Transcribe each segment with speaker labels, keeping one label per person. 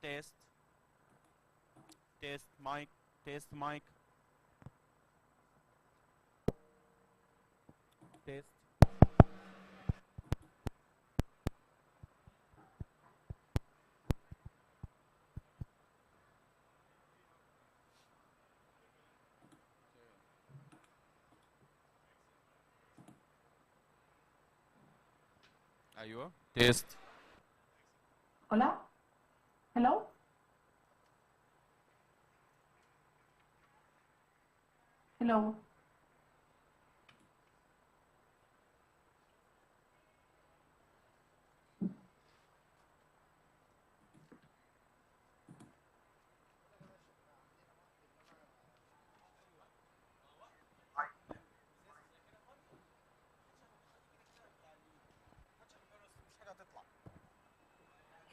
Speaker 1: Test. Test mic. Test mic. Test. ايوه تيست.
Speaker 2: Hola. Hello. Hello.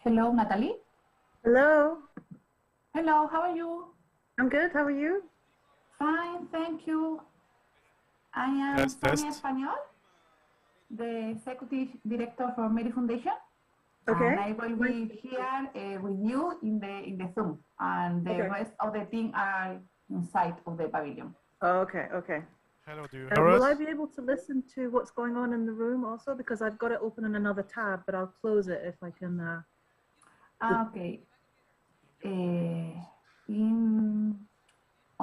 Speaker 2: Hello, Natalie.
Speaker 3: Hello.
Speaker 2: Hello, how are you?
Speaker 3: I'm good. How are you?
Speaker 2: Fine, thank you. I am Sonia Español, the Executive Director for MERI Foundation.
Speaker 3: Okay.
Speaker 2: And I will be here with you in the Zoom, and the rest of the team are inside of the pavilion.
Speaker 3: Okay, okay.
Speaker 4: Hello, do you hear us?
Speaker 3: Will I be able to listen to what's going on in the room also? Because I've got it open in another tab, but I'll close it if I can.
Speaker 2: Okay.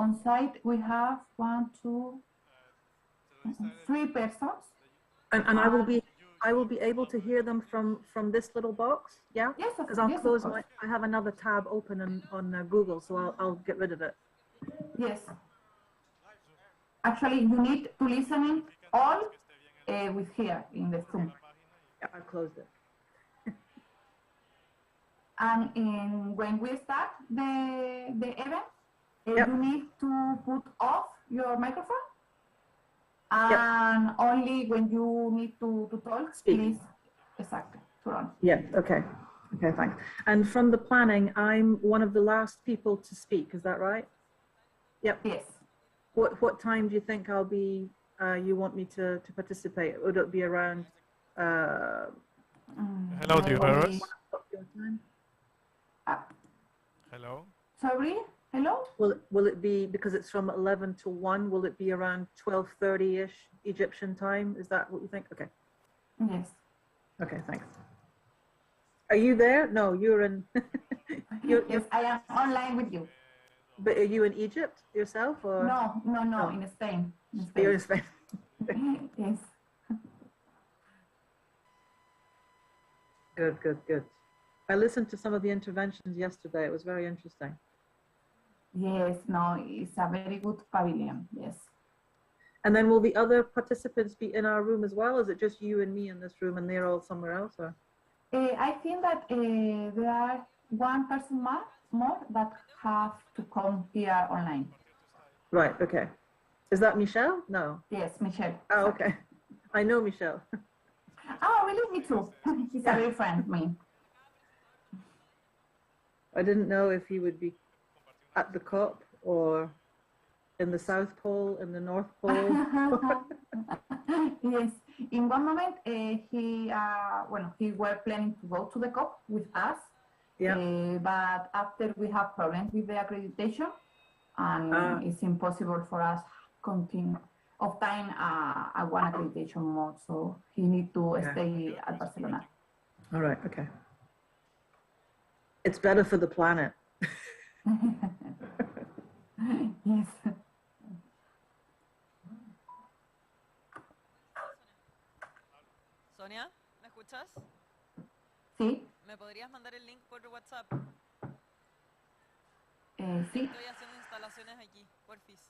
Speaker 2: On site we have 1, 2, 3 persons.
Speaker 3: And I will be able to hear them from this little box, yeah?
Speaker 2: Yes,
Speaker 3: because I'll close my. I have another tab open on Google, so I'll get rid of it.
Speaker 2: Yes. Actually, you need to listen all with here in the Zoom.
Speaker 3: Yeah, I closed it.
Speaker 2: And when we start the event, you need to put off your microphone. And only when you need to talk, please, exactly, turn on.
Speaker 3: Yeah, okay. Okay, thanks. And from the planning, I'm one of the last people to speak, is that right? Yep.
Speaker 2: Yes.
Speaker 3: What time do you think I'll be, you want me to participate? Would it be around?
Speaker 4: Hello, do you hear us? Hello?
Speaker 2: Sorry? Hello?
Speaker 3: Will it be, because it's from 11 to 1, will it be around 12:30-ish Egyptian time? Is that what you think? Okay.
Speaker 2: Yes.
Speaker 3: Okay, thanks. Are you there? No, you're in.
Speaker 2: Yes, I am online with you.
Speaker 3: But are you in Egypt yourself? Or?
Speaker 2: No, in Spain.
Speaker 3: You're in Spain.
Speaker 2: Yes.
Speaker 3: Good. I listened to some of the interventions yesterday. It was very interesting.
Speaker 2: Yes, no, it's a very good pavilion, yes.
Speaker 3: And then will the other participants be in our room as well? Is it just you and me in this room and they're all somewhere else? Or?
Speaker 2: I think that there are one person more that have to come here online.
Speaker 3: Right, okay. Is that Michelle? No.
Speaker 2: Yes, Michelle.
Speaker 3: Oh, okay. I know Michelle.
Speaker 2: Oh, really? Me too. He's a real friend of mine.
Speaker 3: I didn't know if he would be at the COP or in the South Pole, in the North Pole.
Speaker 2: Yes, in one moment he were planning to go to the COP with us, but after we have problems with the accreditation, and it's impossible for us continue obtain a one accreditation mode, so he need to stay at Barcelona.
Speaker 3: All right, okay. It's better for the planet.
Speaker 2: Yes.
Speaker 5: Sonia, ¿me escuchas?
Speaker 2: Sí.
Speaker 5: ¿Me podrías mandar el link por WhatsApp?
Speaker 2: Sí.
Speaker 5: Estoy haciendo instalaciones aquí, porfis.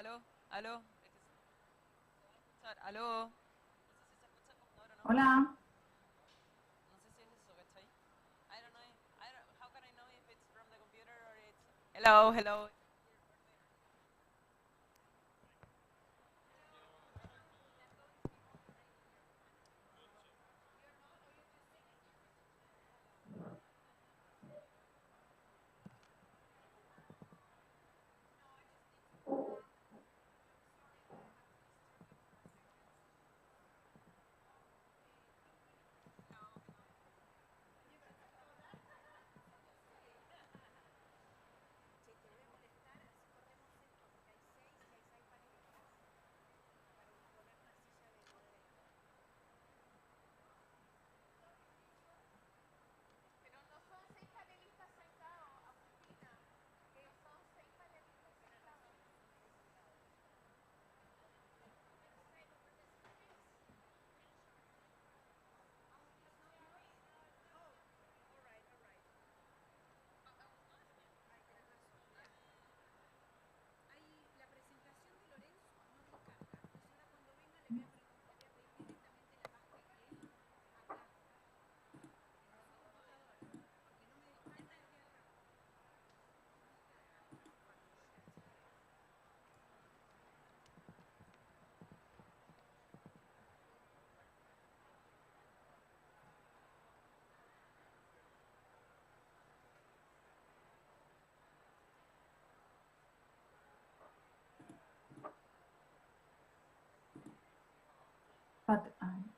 Speaker 5: Aló, aló. Aló. No sé si se escucha como ahora, ¿no?
Speaker 2: Hola.
Speaker 5: No sé si es eso, ¿cachai? I don't know. How can I know if it's from the computer or it's... Hello, hello.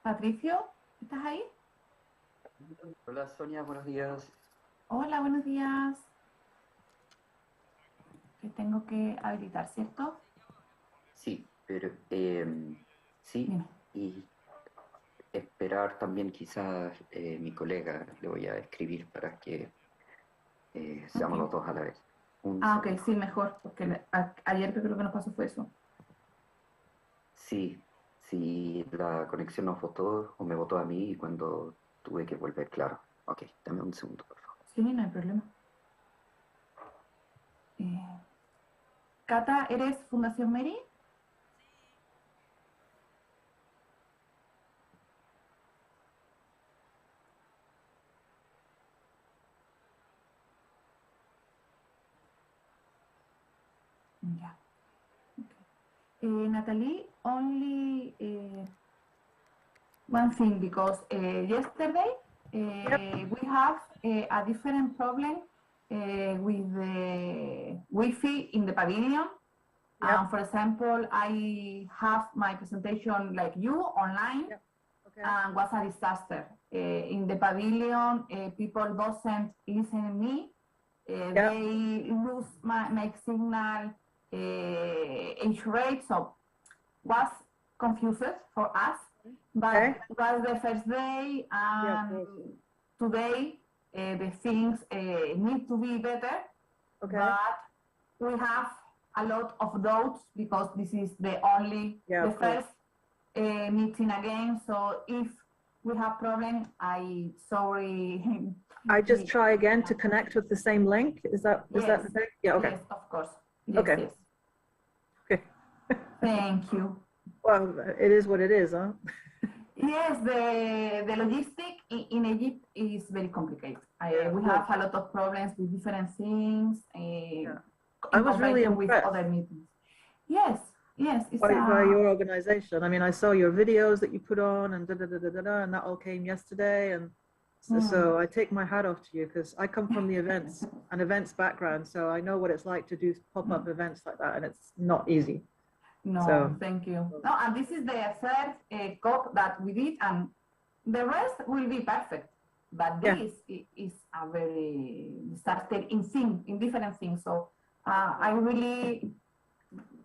Speaker 2: Patricio, ¿estás ahí?
Speaker 6: Hola Sonia, buenos días.
Speaker 2: Hola, buenos días. Te tengo que habilitar, ¿cierto?
Speaker 6: Sí, pero sí,
Speaker 2: Dime.
Speaker 6: y esperar también quizás mi colega, le voy a escribir para que seamos
Speaker 2: Ok.
Speaker 6: los dos a la vez. Un
Speaker 2: Ah, ok,
Speaker 6: segundo.
Speaker 2: sí, mejor, porque ayer creo que lo que nos pasó fue eso.
Speaker 6: Sí, sí, la conexión nos votó o me votó a mí y cuando tuve que volver, claro. Ok, dame un segundo, por favor.
Speaker 2: Sí, no hay problema. Eh, Cata, ¿eres Fundación MERI? Ya. Okay. Natalie, only one thing, because yesterday we have a different problem with the Wi-Fi in the pavilion.
Speaker 3: Yep.
Speaker 2: For example, I have my presentation like you online,
Speaker 3: Yep. Okay.
Speaker 2: and was a disaster. In the pavilion, people doesn't listen to me.
Speaker 3: Yep.
Speaker 2: They lose my signal each rate, so was confused for us. But
Speaker 3: Okay.
Speaker 2: it was the first day,
Speaker 3: Yeah,
Speaker 2: and today the things need to be better.
Speaker 3: Okay.
Speaker 2: But we have a lot of doubts because this is the first meeting again. So if we have problem, I sorry.
Speaker 3: I just try again to connect with the same link. Is that
Speaker 2: Yes.
Speaker 3: the thing? Yeah. Okay.
Speaker 2: Yes, of course. Yes,
Speaker 3: Okay.
Speaker 2: yes.
Speaker 3: Okay.
Speaker 2: Thank you.
Speaker 3: Well, it is what it is, huh?
Speaker 2: Yes, the logistic in Egypt is very complicated. We have a lot of problems with different things.
Speaker 3: I was really
Speaker 2: with
Speaker 3: impressed
Speaker 2: other meetings. Yes, yes, it's
Speaker 3: by your organization. I mean, I saw your videos that you put on and and that all came yesterday. And so I take my hat off to you because I come from the events background. So I know what it's like to do pop-up events like that, and it's not easy.
Speaker 2: No,
Speaker 3: So,
Speaker 2: thank you. No, and this is the third COP that we did, and the rest will be perfect. But this is a very disaster in different things. So I really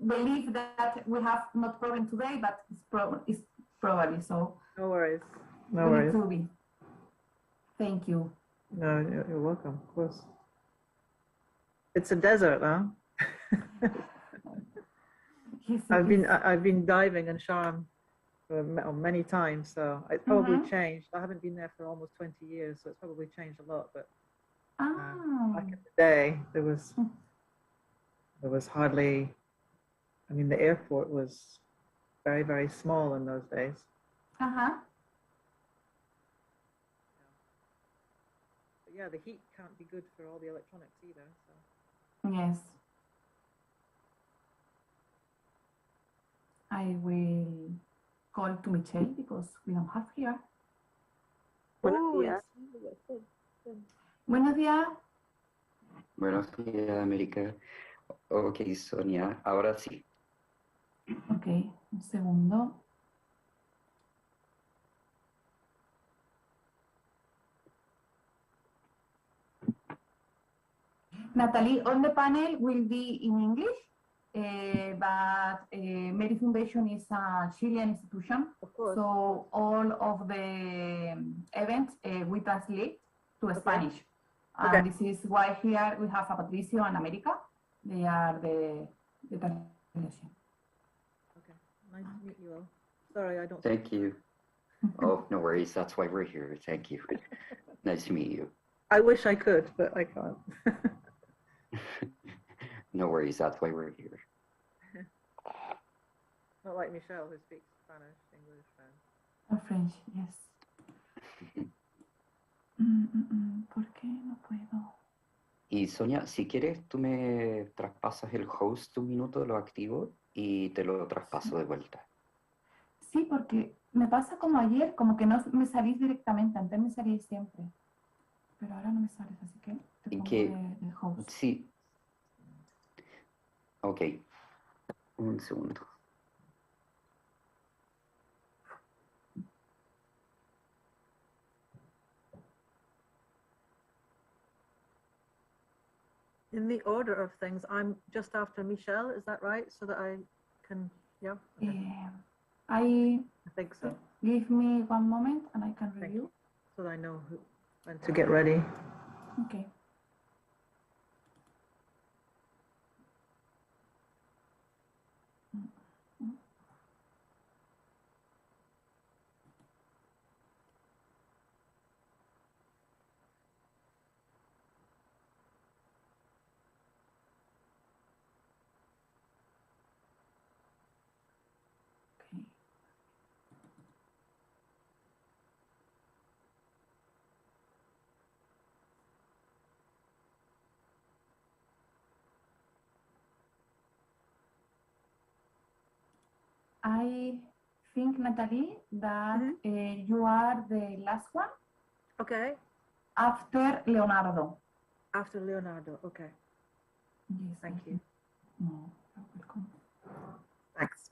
Speaker 2: believe that we have not problem today, but it's probably so.
Speaker 3: no worries. No
Speaker 2: we
Speaker 3: worries.
Speaker 2: need to be. Thank you.
Speaker 3: No, you're welcome. Of course. It's a desert, huh? I've been diving in Sharm many times, so it's probably changed. I haven't been there for almost 20 years, so it's probably changed a lot. But back in the day, there was hardly I mean, the airport was very, very small in those days.
Speaker 2: Uh-huh.
Speaker 3: But yeah, the heat can't be good for all the electronics either. So.
Speaker 2: Yes. I will call to Michelle because we don't have here.
Speaker 3: Buenos
Speaker 2: Oh,
Speaker 3: días.
Speaker 2: Buenos días.
Speaker 6: Buenos días, América. Ok, Sonia, ahora sí.
Speaker 2: Ok, un segundo. Natalie, on the panel will be in English, but MERI Foundation is a Chilean institution,
Speaker 3: Of course.
Speaker 2: so all of the events we translate to Spanish. And
Speaker 3: Okay.
Speaker 2: this is why here we have a Patricio and America. They are the translation.
Speaker 3: Okay. Nice to meet you all. Sorry, I don't.
Speaker 6: Thank you. Oh, no worries. That's why we're here. Thank you. Nice to meet you.
Speaker 3: I wish I could, but I can't.
Speaker 6: No worries. That's why we're here.
Speaker 3: Not like Michelle, who speaks Spanish, English, French.
Speaker 2: Oh, French, yes. ¿Por qué no puedo?
Speaker 6: Y Sonia, si quieres, tú me traspasas el host un minuto, lo activo y te lo traspaso de vuelta.
Speaker 2: Sí, porque me pasa como ayer, como que no me salís directamente, antes me salís siempre. Pero ahora no me sales, así que te
Speaker 6: ¿Y
Speaker 2: pongo
Speaker 6: qué?
Speaker 2: de host.
Speaker 6: Sí. Ok. Un segundo.
Speaker 3: In the order of things, I'm just after Michelle, is that right? So that I can, yeah? Okay. I think so.
Speaker 2: Give me one moment and I can
Speaker 3: Thank
Speaker 2: review.
Speaker 3: you. So that I know when to get ready.
Speaker 2: Okay. Okay. I think, Natalie, that you are the last one
Speaker 3: Okay.
Speaker 2: after Leonardo.
Speaker 3: After Leonardo, okay.
Speaker 2: Yes,
Speaker 3: Thank you.
Speaker 2: No, you're welcome.
Speaker 3: Thanks.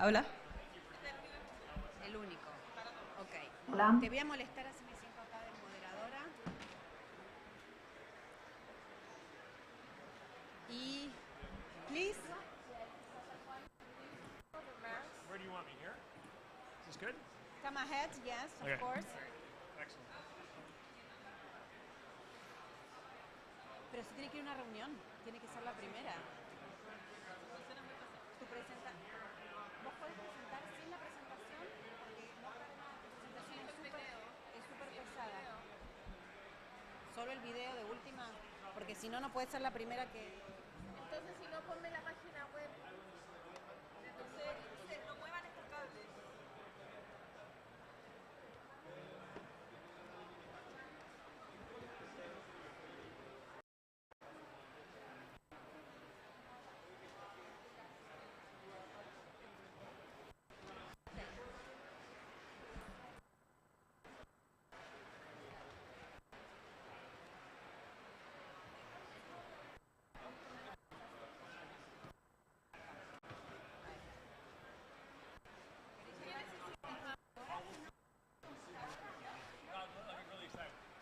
Speaker 5: Hola.
Speaker 7: El único. Ok.
Speaker 2: Hola.
Speaker 7: Te voy a molestar así me siento acá de moderadora. Y, please.
Speaker 4: Where do you want me here? Is this good?
Speaker 7: Come ahead, yes,
Speaker 4: Okay.
Speaker 7: of course.
Speaker 4: Excellent.
Speaker 7: Pero si tiene que ir a una reunión, tiene que ser la primera. Tu ¿Vos podés presentar sin la presentación? Porque no cabe nada. Tu presentación es súper pesada. Solo el video de última, porque si no, no puede ser la primera que...
Speaker 5: Entonces, si no, ponme la página web. Entonces, no muevan estos cables.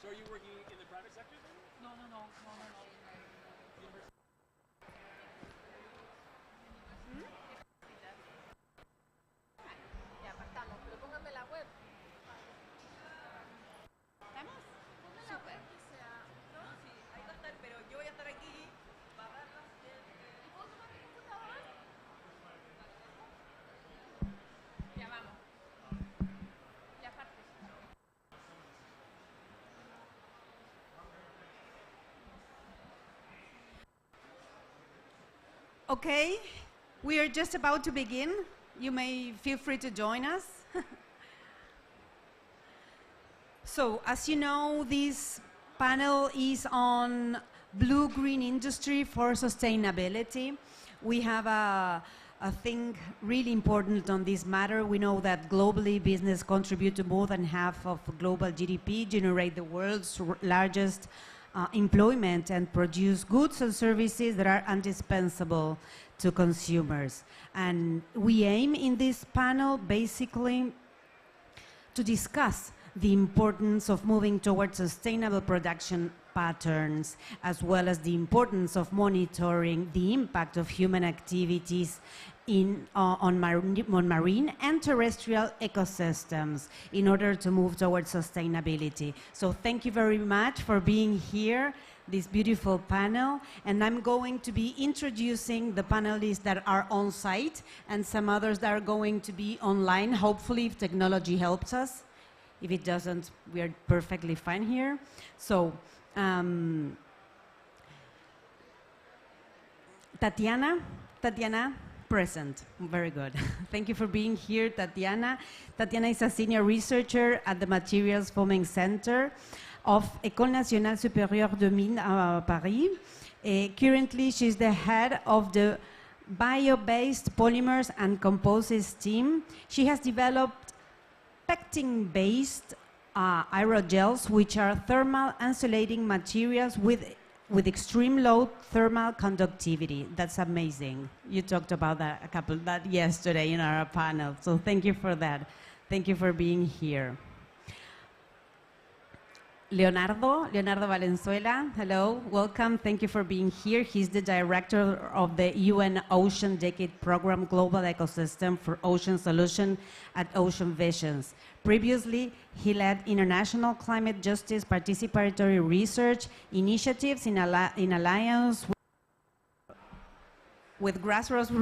Speaker 8: So are you working in the private sector then?
Speaker 5: No. Ya, partamos, pero pónganme la web.
Speaker 7: ¿Estamos?
Speaker 5: Súper. No, sí, ahí va a estar, pero yo voy a estar aquí. Va a dar las... ¿Y puedo tomar mi computador? Ya, vamos. Ya, parte.
Speaker 7: Okay, we are just about to begin. You may feel free to join us. So, as you know, this panel is on blue-green industry for sustainability. We have a thing really important on this matter. We know that globally business contribute to more than half of global GDP, generate the world's largest employment, and produce goods and services that are indispensable to consumers. And we aim in this panel basically to discuss the importance of moving towards sustainable production patterns, as well as the importance of monitoring the impact of human activities on marine and terrestrial ecosystems in order to move towards sustainability. So thank you very much for being here, this beautiful panel, and I'm going to be introducing the panelists that are on site and some others that are going to be online, hopefully if technology helps us. If it doesn't, we are perfectly fine here. So, Tatiana, present. Very good. Thank you for being here, Tatiana. Tatiana is a senior researcher at the Materials Foaming Center of École Nationale Supérieure de Mines Paris. Currently, she's the head of the bio-based polymers and composites team. She has developed pectin-based aerogels, which are thermal insulating materials with extreme low thermal conductivity. That's amazing. You talked about that yesterday in our panel. So thank you for that. Thank you for being here. Leonardo Valenzuela, hello, welcome. Thank you for being here. He's the director of the UN Ocean Decade Program Global Ecosystem for Ocean Solution at Ocean Visions. Previously, he led international climate justice participatory research initiatives in alliance with grassroots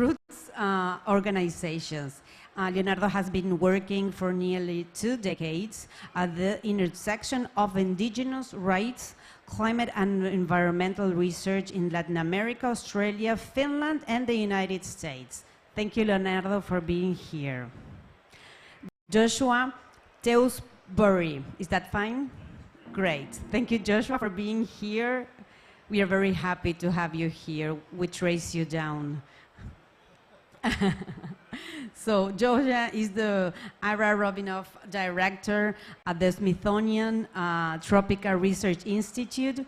Speaker 7: organizations. Leonardo has been working for nearly 2 decades at the intersection of indigenous rights, climate and environmental research in Latin America, Australia, Finland, and the United States. Thank you, Leonardo, for being here. Joshua Teusbury, is that fine? Great. Thank you, Joshua, for being here. We are very happy to have you here. We trace you down. So Joshua is the Ira Robinoff Director at the Smithsonian Tropical Research Institute.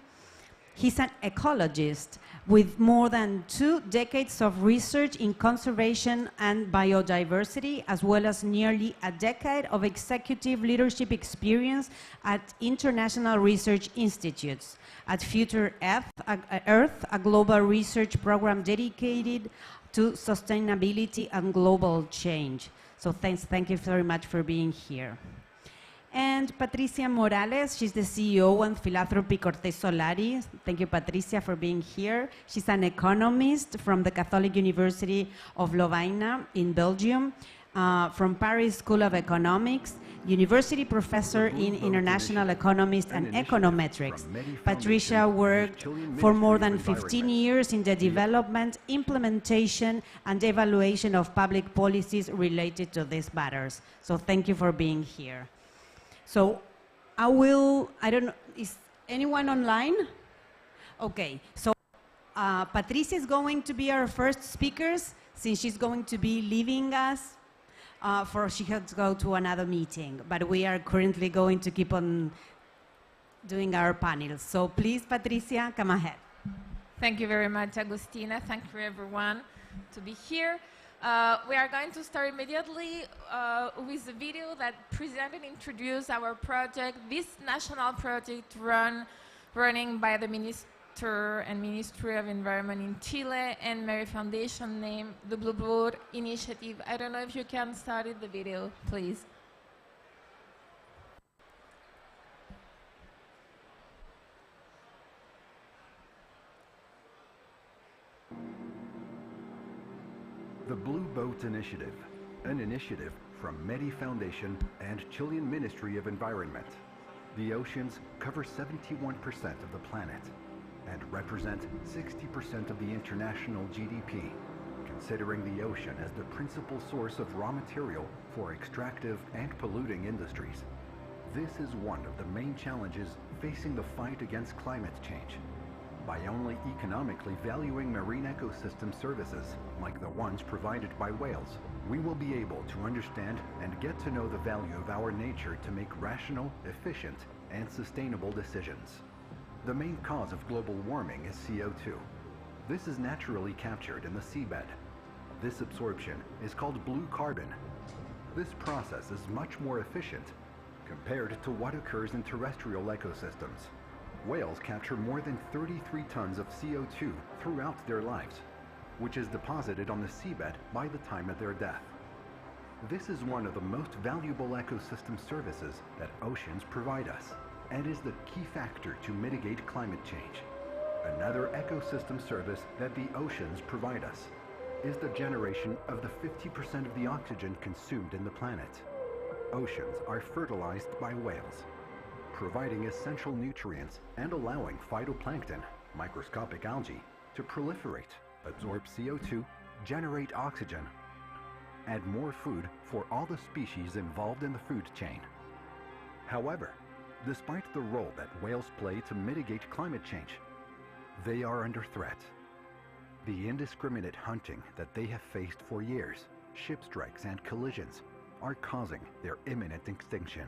Speaker 7: He's an ecologist with more than 2 decades of research in conservation and biodiversity, as well as nearly a decade of executive leadership experience at international research institutes. At Future Earth, a global research program dedicated to sustainability and global change. So thank you very much for being here. And Patricia Morales, she's the CEO and philanthropy Cortes Solari. Thank you, Patricia, for being here. She's an economist from the Catholic University of Louvain in Belgium, from Paris School of Economics, university professor in international economics and econometrics. Patricia worked for more than 15 years in the development, implementation, and evaluation of public policies related to these matters. So thank you for being here. So I don't know, is anyone online? Okay, so Patricia is going to be our first speaker since she's going to be leaving us she has to go to another meeting, but we are currently going to keep on doing our panels. So please, Patricia, come ahead.
Speaker 9: Thank you very much, Agustina. Thank you everyone to be here. We are going to start immediately with a video that presents and introduces our project, this national project running by the Minister and Ministry of Environment in Chile and MERI Foundation named the Blue Boat Initiative. I don't know if you can start the video, please.
Speaker 10: The Blue Boat Initiative, an initiative from MERI Foundation and Chilean Ministry of Environment. The oceans cover 71% of the planet and represent 60% of the international GDP, considering the ocean as the principal source of raw material for extractive and polluting industries. This is one of the main challenges facing the fight against climate change. By only economically valuing marine ecosystem services, like the ones provided by whales, we will be able to understand and get to know the value of our nature to make rational, efficient, and sustainable decisions. The main cause of global warming is CO2. This is naturally captured in the seabed. This absorption is called blue carbon. This process is much more efficient compared to what occurs in terrestrial ecosystems. Whales capture more than 33 tons of CO2 throughout their lives, which is deposited on the seabed by the time of their death. This is one of the most valuable ecosystem services that oceans provide us, and is the key factor to mitigate climate change. Another ecosystem service that the oceans provide us is the generation of the 50% of the oxygen consumed in the planet. Oceans are fertilized by whales, providing essential nutrients and allowing phytoplankton, microscopic algae, to proliferate, absorb CO2, generate oxygen, and more food for all the species involved in the food chain. However, despite the role that whales play to mitigate climate change, they are under threat. The indiscriminate hunting that they have faced for years, ship strikes and collisions, are causing their imminent extinction.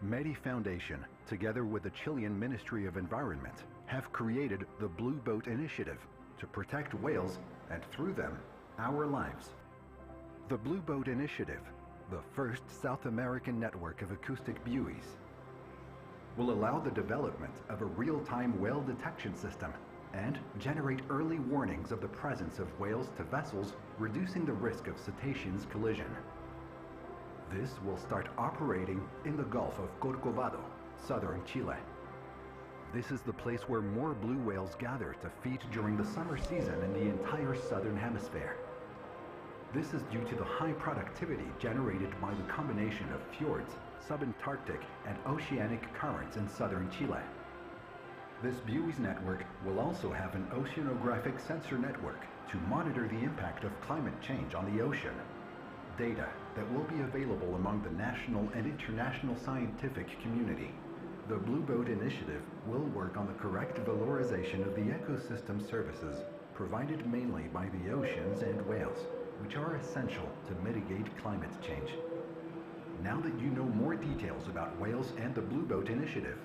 Speaker 10: MERI Foundation, together with the Chilean Ministry of Environment, have created the Blue Boat Initiative to protect whales and, through them, our lives. The Blue Boat Initiative, the first South American network of acoustic buoys, will allow the development of a real-time whale detection system and generate early warnings of the presence of whales to vessels, reducing the risk of cetaceans collision. This will start operating in the Gulf of Corcovado, southern Chile. This is the place where more blue whales gather to feed during the summer season in the entire southern hemisphere. This is due to the high productivity generated by the combination of fjords, subantarctic and oceanic currents in southern Chile. This buoys network will also have an oceanographic sensor network to monitor the impact of climate change on the ocean. Data that will be available among the national and international scientific community. The Blue Boat Initiative will work on the correct valorization of the ecosystem services provided mainly by the oceans and whales, which are essential to mitigate climate change. Now that you know more details about whales and the Blue Boat Initiative,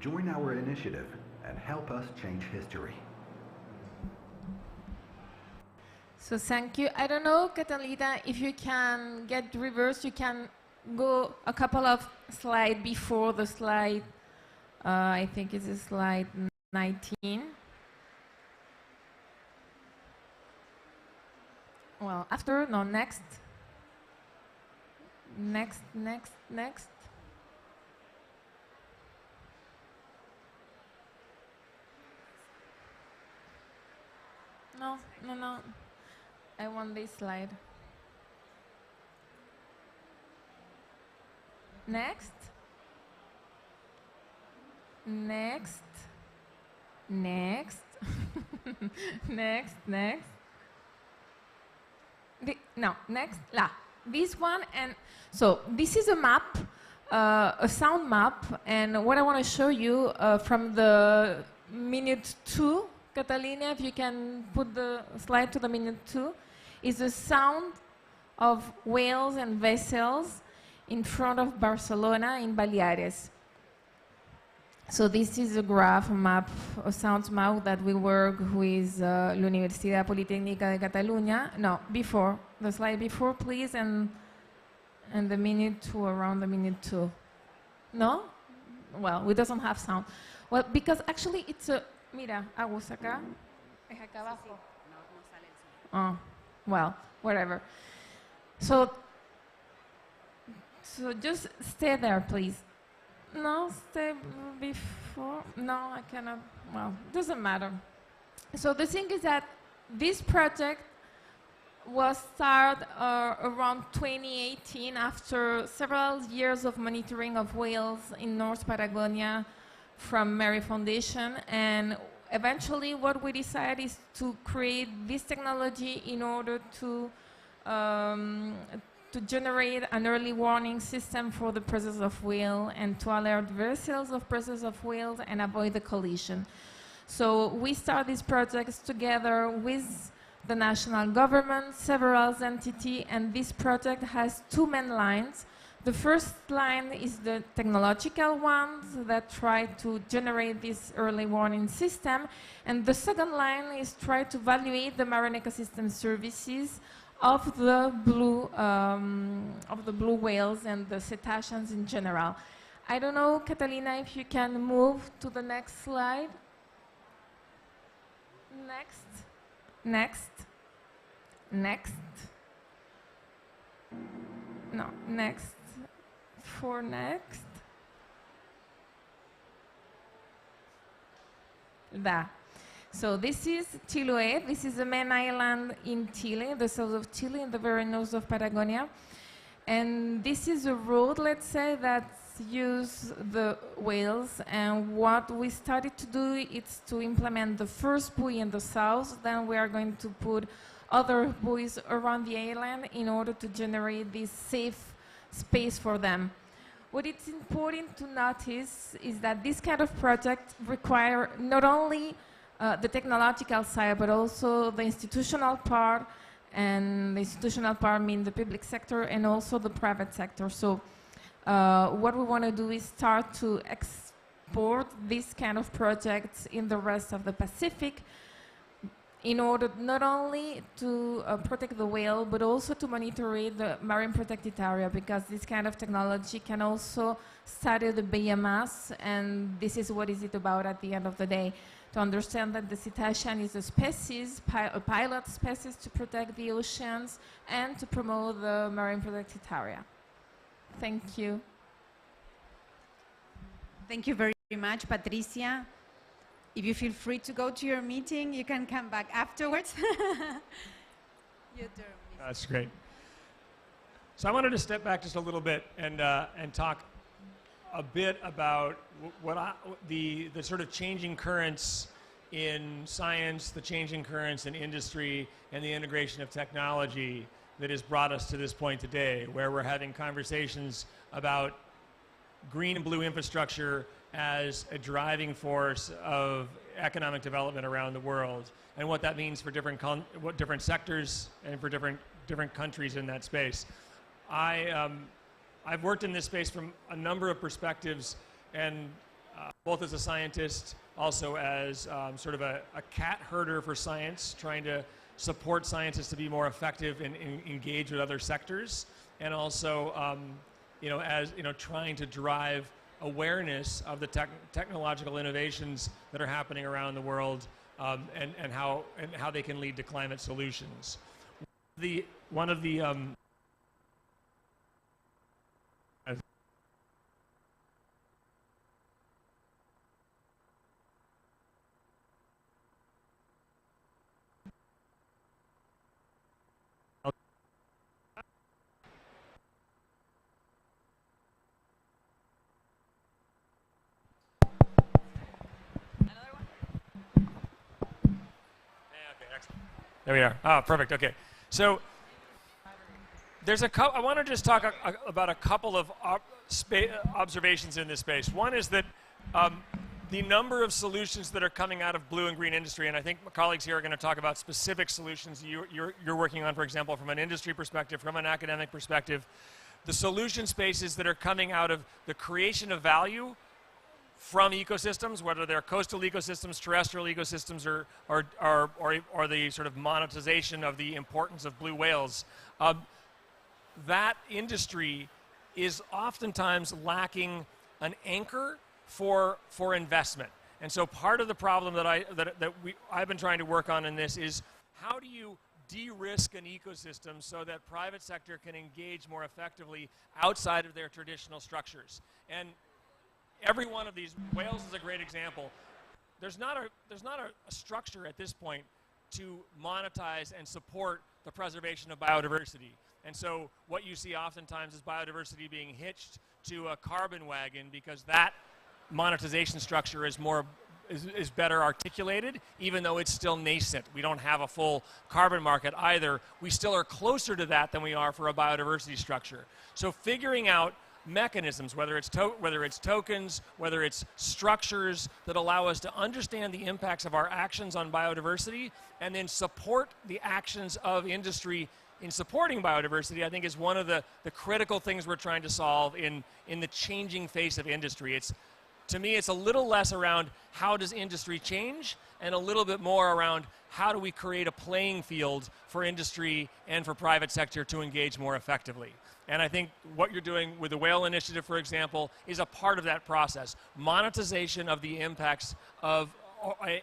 Speaker 10: join our initiative and help us change history.
Speaker 9: So thank you. I don't know, Catalina, if you can get reverse, you can go a couple of slides before the slide. I think it's slide 19. Well, after, no, next. Next. No. I want this slide. Next. Next. Next. This one, and so this is a map, a sound map, and what I want to show you from the minute 2, Catalina, if you can put the slide to the minute 2, is the sound of whales and vessels in front of Barcelona in Baleares. So this is a graph, a map, a sound map that we work with la Universidad Politécnica de Catalunya. No, before, the slide before, please, and the minute 2, around the minute 2. No? Well, it doesn't have sound. Well, because actually it's a, mira, Agus acá, es acá abajo. Oh, well, whatever. So just stay there, please. No, stay before. No, I cannot. Well, doesn't matter. So the thing is that this project was started around 2018 after several years of monitoring of whales in North Patagonia from MERI Foundation, and eventually what we decided is to create this technology in order to generate an early warning system for the presence of whale and to alert vessels of presence of whales and avoid the collision. So we start these projects together with the national government, several entities, and this project has 2 main lines. The first line is the technological ones that try to generate this early warning system, and the second line is try to evaluate the marine ecosystem services of the blue whales and the cetaceans in general. I don't know, Catalina, if you can move to the next slide. Next. No, next. For next. That. So this is Chiloé. This is the main island in Chile, the south of Chile, in the very north of Patagonia. And this is a road, let's say, that uses the whales. And what we started to do is to implement the first buoy in the south. Then we are going to put other buoys around the island in order to generate this safe space for them. What it's important to notice is that this kind of project require not only the technological side, but also the institutional part, and the institutional part means the public sector and also the private sector. So what we want to do is start to export this kind of projects in the rest of the Pacific in order not only to protect the whale, but also to monitor the marine protected area, because this kind of technology can also study the biomass, and this is what is it about at the end of the day. To understand that the cetacean is a species, a pilot species to protect the oceans and to promote the marine protected area. Thank you.
Speaker 7: Thank you very much, Patricia. If you feel free to go to your meeting, you can come back afterwards. Your turn.
Speaker 4: That's great. So I wanted to step back just a little bit and talk a bit about the sort of changing currents in science, the changing currents in industry, and the integration of technology that has brought us to this point today, where we're having conversations about green and blue infrastructure as a driving force of economic development around the world, and what that means for different sectors and for different countries in that space. I've worked in this space from a number of perspectives, and both as a scientist also as sort of a cat herder for science, trying to support scientists to be more effective and engage with other sectors, and also as trying to drive awareness of the technological innovations that are happening around the world, and how they can lead to climate solutions. One of the there we are. Oh, perfect. Okay. So there's I want to just talk about a couple of observations in this space. One is that the number of solutions that are coming out of blue and green industry, and I think my colleagues here are going to talk about specific solutions you're working on, for example, from an industry perspective, from an academic perspective. The solution spaces that are coming out of the creation of value from ecosystems, whether they're coastal ecosystems, terrestrial ecosystems, or the sort of monetization of the importance of blue whales, that industry is oftentimes lacking an anchor for investment. And so part of the problem that I've been trying to work on in this is, how do you de-risk an ecosystem so that private sector can engage more effectively outside of their traditional structures? And every one of these, whales is a great example. There's not a structure at this point to monetize and support the preservation of biodiversity. And so what you see oftentimes is biodiversity being hitched to a carbon wagon, because that monetization structure is better articulated, even though it's still nascent. We don't have a full carbon market either. We still are closer to that than we are for a biodiversity structure. So figuring out mechanisms, whether it's tokens, whether it's structures that allow us to understand the impacts of our actions on biodiversity, and then support the actions of industry in supporting biodiversity, I think is one of the critical things we're trying to solve in the changing face of industry. To me, it's a little less around how does industry change, and a little bit more around how do we create a playing field for industry and for private sector to engage more effectively. And I think what you're doing with the Whale Initiative, for example, is a part of that process. Monetization of the impacts of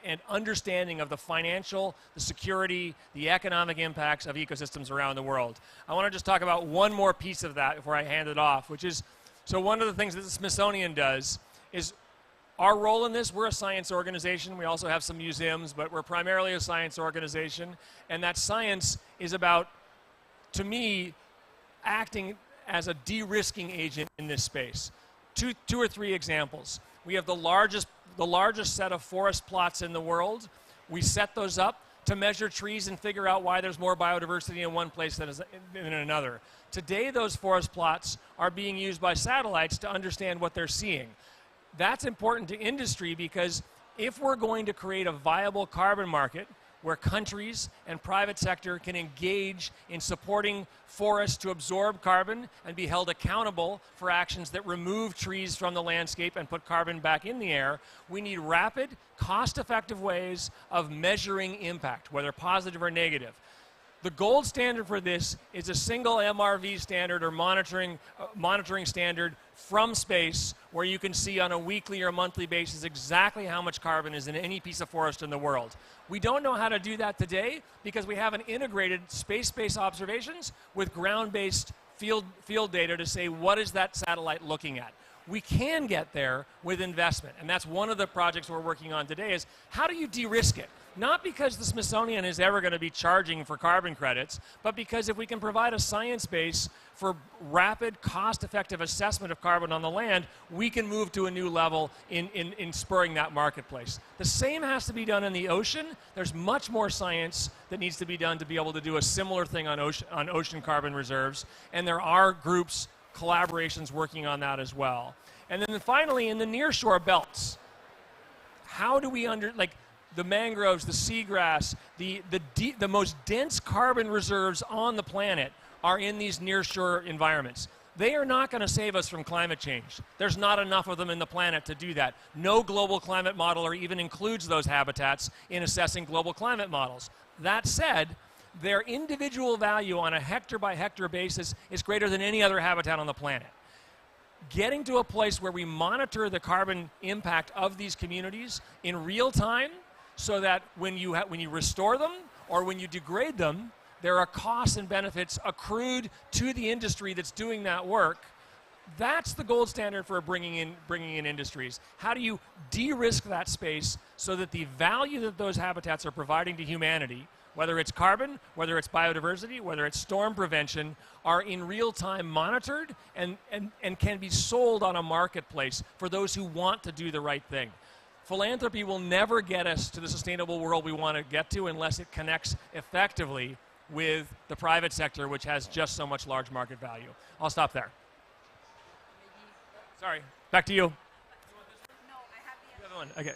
Speaker 4: and understanding of the financial, the security, the economic impacts of ecosystems around the world. I want to just talk about one more piece of that before I hand it off, which is, so one of the things that the Smithsonian does is, our role in this, we're a science organization. We also have some museums, but we're primarily a science organization. And that science is about, to me, acting as a de-risking agent in this space. Two or three examples. We have the largest set of forest plots in the world. We set those up to measure trees and figure out why there's more biodiversity in one place than in another. Today, those forest plots are being used by satellites to understand what they're seeing. That's important to industry, because if we're going to create a viable carbon market where countries and private sector can engage in supporting forests to absorb carbon and be held accountable for actions that remove trees from the landscape and put carbon back in the air, we need rapid, cost-effective ways of measuring impact, whether positive or negative. The gold standard for this is a single MRV standard, or monitoring standard from space, where you can see on a weekly or monthly basis exactly how much carbon is in any piece of forest in the world. We don't know how to do that today because we haven't integrated space-based observations with ground-based field data to say, what is that satellite looking at? We can get there with investment, and that's one of the projects we're working on today, is how do you de-risk it? Not because the Smithsonian is ever going to be charging for carbon credits, but because if we can provide a science base for rapid, cost-effective assessment of carbon on the land, we can move to a new level in spurring that marketplace. The same has to be done in the ocean. There's much more science that needs to be done to be able to do a similar thing on ocean carbon reserves, and there are groups, collaborations working on that as well. And then finally, in the nearshore belts, how do we the mangroves, the seagrass, the most dense carbon reserves on the planet are in these nearshore environments. They are not going to save us from climate change. There's not enough of them in the planet to do that. No global climate modeler even includes those habitats in assessing global climate models. That said, their individual value on a hectare by hectare basis is greater than any other habitat on the planet. Getting to a place where we monitor the carbon impact of these communities in real time so that when you restore them or when you degrade them, there are costs and benefits accrued to the industry that's doing that work. That's the gold standard for bringing in industries. How do you de-risk that space so that the value that those habitats are providing to humanity, whether it's carbon, whether it's biodiversity, whether it's storm prevention, are in real time monitored and can be sold on a marketplace for those who want to do the right thing. Philanthropy will never get us to the sustainable world we want to get to unless it connects effectively with the private sector, which has just so much large market value. I'll stop there. Sorry, back to you. No,
Speaker 5: I have
Speaker 4: the other one. Okay.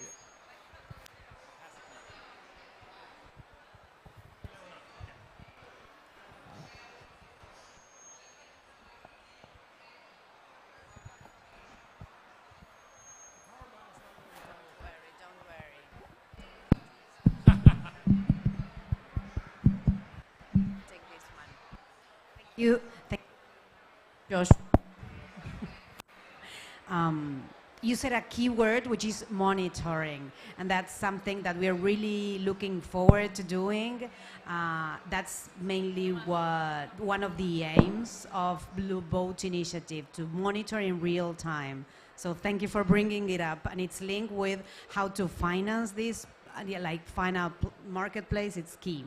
Speaker 7: You, thank you, Josh. You said a key word, which is monitoring, and that's something that we're really looking forward to doing. That's mainly one of the aims of Blue Boat Initiative, to monitor in real time. So thank you for bringing it up, and it's linked with how to finance this, like find a marketplace. It's key.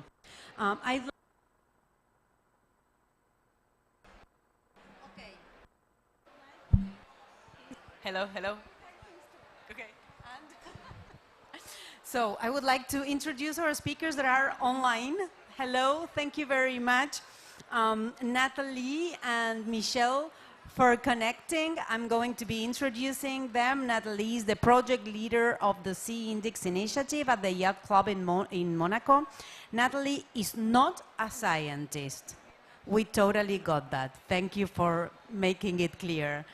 Speaker 5: Hello, hello. Okay.
Speaker 7: So I would like to introduce our speakers that are online. Hello, thank you very much. Natalie and Michelle for connecting. I'm going to be introducing them. Natalie is the project leader of the Sea Index initiative at the Yacht Club in Monaco. Natalie is not a scientist. We totally got that. Thank you for making it clear.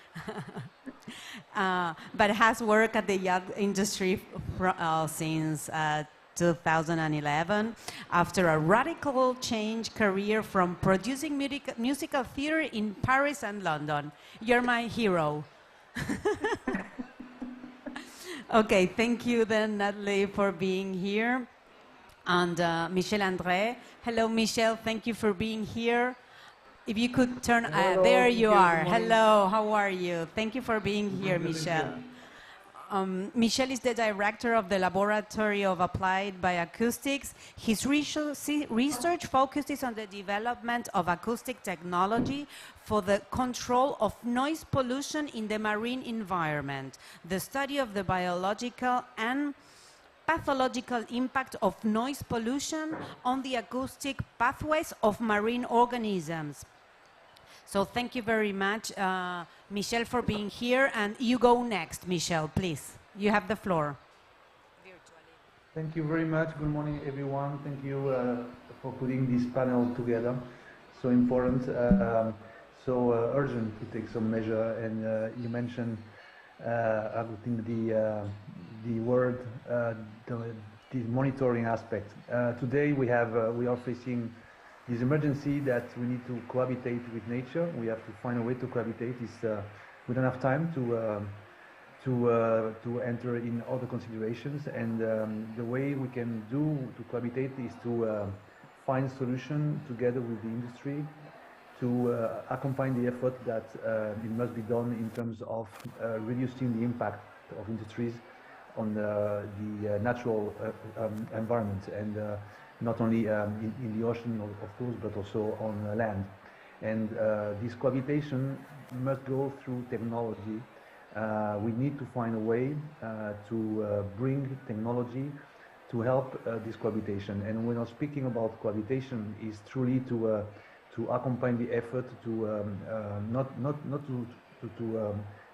Speaker 7: But has worked at the yacht industry since 2011 after a radical change career from producing musical theater in Paris and London. You're my hero. Okay, thank you then, Natalie, for being here. And Michel André. Hello, Michel. Thank you for being here. If you could turn, there you are. Hello, how are you? Thank you for being here, Michel. Michel is the director of the Laboratory of Applied Bioacoustics. His research focuses on the development of acoustic technology for the control of noise pollution in the marine environment, the study of the biological and pathological impact of noise pollution on the acoustic pathways of marine organisms. So thank you very much, Michel, for being here. And you go next, Michel, please. You have the floor.
Speaker 11: Thank you very much. Good morning, everyone. Thank you for putting this panel together. So important, so urgent to take some measure. And you mentioned, I think, the word, the monitoring aspect. Today we are facing this emergency that we need to cohabitate with nature. We have to find a way to cohabitate. We don't have time to enter in other considerations, and the way we can do to cohabitate is to find solution together with the industry to accompany the effort that it must be done in terms of reducing the impact of industries on the natural environment, and not only in the ocean, of course, but also on land. And this cohabitation must go through technology. We need to find a way to bring technology to help this cohabitation. And when I'm speaking about cohabitation, is truly to accompany the effort to not to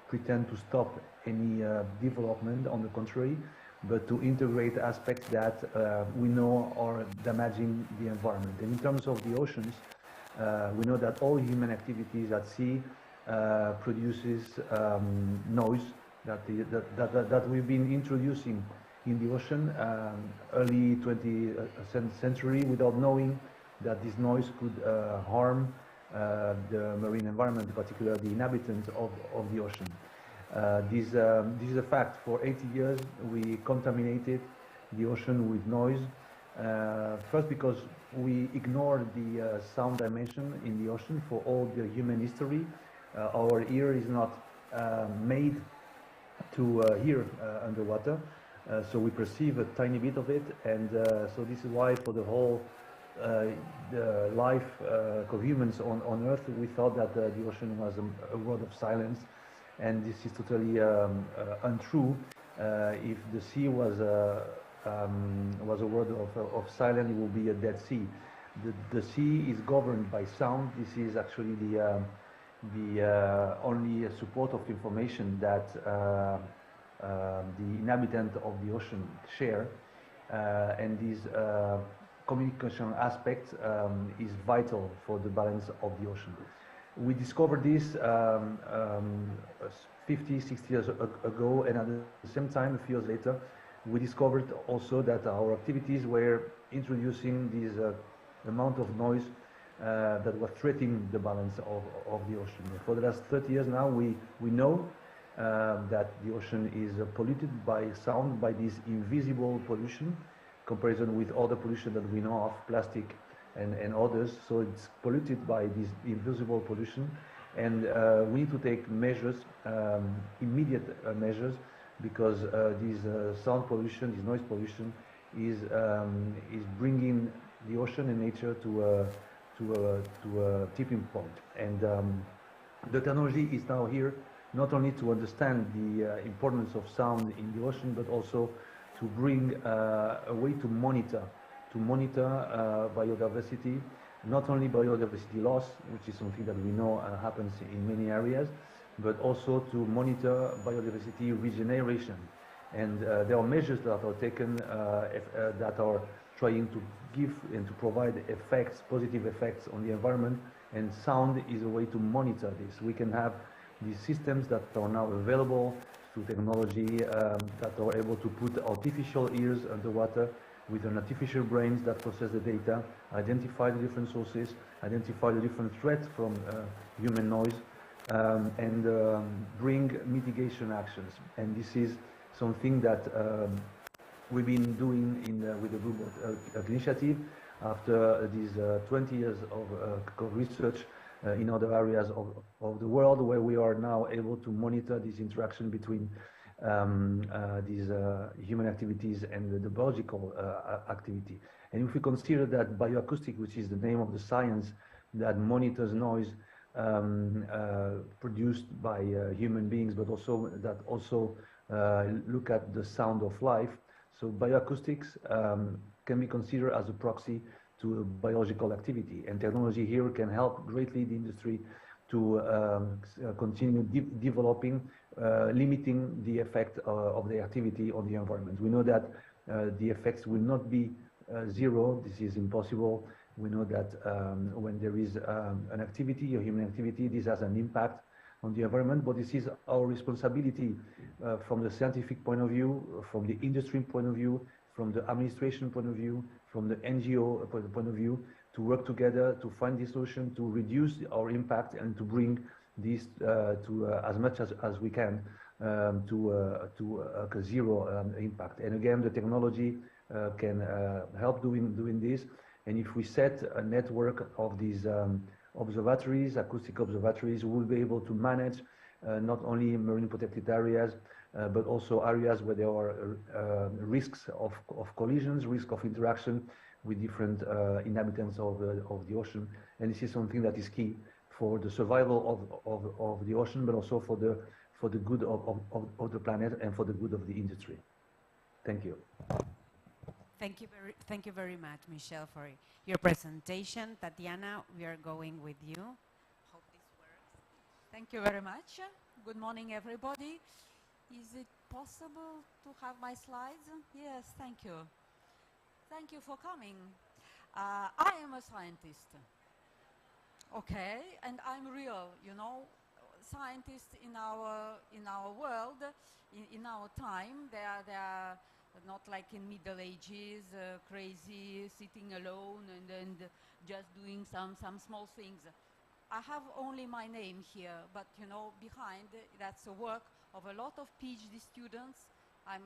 Speaker 11: pretend to stop any development. On the contrary, but to integrate aspects that we know are damaging the environment. And in terms of the oceans, we know that all human activities at sea produces noise that we've been introducing in the ocean early 20th century without knowing that this noise could harm the marine environment, in particular the inhabitants of the ocean. This is a fact. For 80 years we contaminated the ocean with noise. First because we ignored the sound dimension in the ocean for all the human history. Our ear is not made to hear underwater, so we perceive a tiny bit of it, and so this is why for the whole the life of humans on Earth, we thought that the ocean was a world of silence, and this is totally untrue. If the sea was a world of silence, it would be a dead sea. The sea is governed by sound. This is actually the only support of information that the inhabitants of the ocean share, and this communication aspect is vital for the balance of the ocean. We discovered this 50, 60 years ago, and at the same time, a few years later, we discovered also that our activities were introducing this amount of noise that was threatening the balance of the ocean. For the last 30 years now, we know that the ocean is polluted by sound, by this invisible pollution, comparison with other pollution that we know of, plastic and others. So it's polluted by this invisible pollution, and we need to take measures, immediate measures, because this sound pollution, this noise pollution, is bringing the ocean and nature to a tipping point. And the technology is now here not only to understand the importance of sound in the ocean, but also to bring a way to monitor biodiversity, not only biodiversity loss, which is something that we know happens in many areas, but also to monitor biodiversity regeneration. And there are measures that are taken that are trying to give and to provide effects, positive effects on the environment, and sound is a way to monitor this. We can have these systems that are now available through technology that are able to put artificial ears underwater with an artificial brains that process the data, identify the different sources, identify the different threats from human noise, and bring mitigation actions. And this is something that we've been doing with the Blue Boat initiative after these 20 years of research in other areas of the world, where we are now able to monitor this interaction between these human activities and the biological activity. And if we consider that bioacoustic, which is the name of the science that monitors noise produced by human beings, but also that also look at the sound of life, so bioacoustics can be considered as a proxy to biological activity, and technology here can help greatly the industry to continue developing, limiting the effect of the activity on the environment. We know that the effects will not be zero. This is impossible. We know that when there is an activity, a human activity, this has an impact on the environment, but this is our responsibility from the scientific point of view, from the industry point of view, from the administration point of view, from the NGO point of view, to work together to find the solution to reduce our impact and to bring this to as much as we can to a zero impact. And again, the technology can help doing this. And if we set a network of these observatories, acoustic observatories, we'll be able to manage not only marine protected areas, but also areas where there are risks of collisions, risk of interaction with different inhabitants of the ocean. And this is something that is key for the survival of the ocean, but also for the good of the planet and for the good of the industry. Thank you.
Speaker 7: Thank you very much, Michel, for your presentation. Tatiana, we are going with you. Hope this works.
Speaker 12: Thank you very much. Good morning, everybody. Is it possible to have my slides? Yes, thank you. Thank you for coming. I am a scientist. Okay, and I'm real, you know. scientists in our world, in our time, they are not like in Middle Ages, crazy, sitting alone and just doing some small things. I have only my name here, but you know, behind that's a work of a lot of PhD students. I'm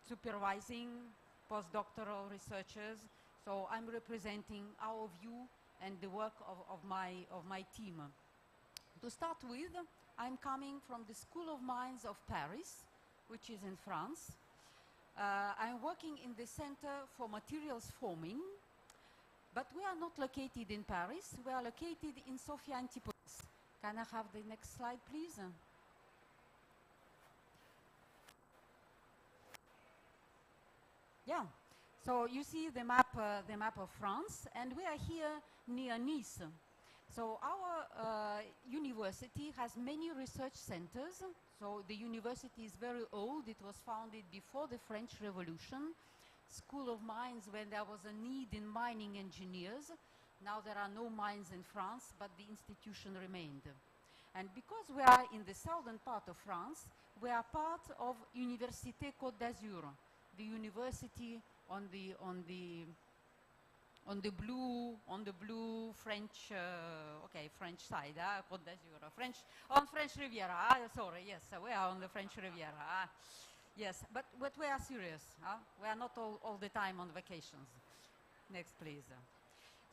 Speaker 12: supervising postdoctoral researchers, so I'm representing our view and the work of my team. To start with, I'm coming from the School of Mines of Paris, which is in France. I'm working in the Center for Materials Forming, but we are not located in Paris. We are located in Sofia Antipolis. Can I have the next slide, please? Yeah. So you see the map of France, and we are here near Nice. So our university has many research centers. So the university is very old. It was founded before the French Revolution. School of Mines when there was a need in mining engineers. Now there are no mines in France, but the institution remained. And because we are in the southern part of France, we are part of Université Côte d'Azur, the university on the blue French French side, Côte d'Azur, French Riviera. Sorry, yes, we are on the French Riviera. Yes, but we are serious. We are not all the time on vacations. Next, please.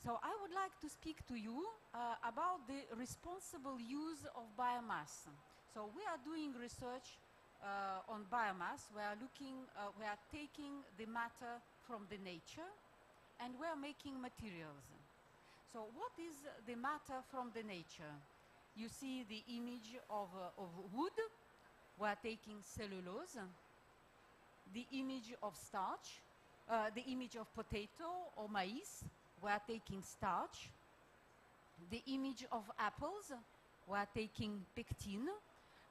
Speaker 12: So I would like to speak to you about the responsible use of biomass. So we are doing research on biomass. We are taking the matter from the nature, and we are making materials. So what is the matter from the nature? You see the image of wood. We are taking cellulose. The image of starch, the image of potato or maize, we are taking starch. The image of apples, we are taking pectin.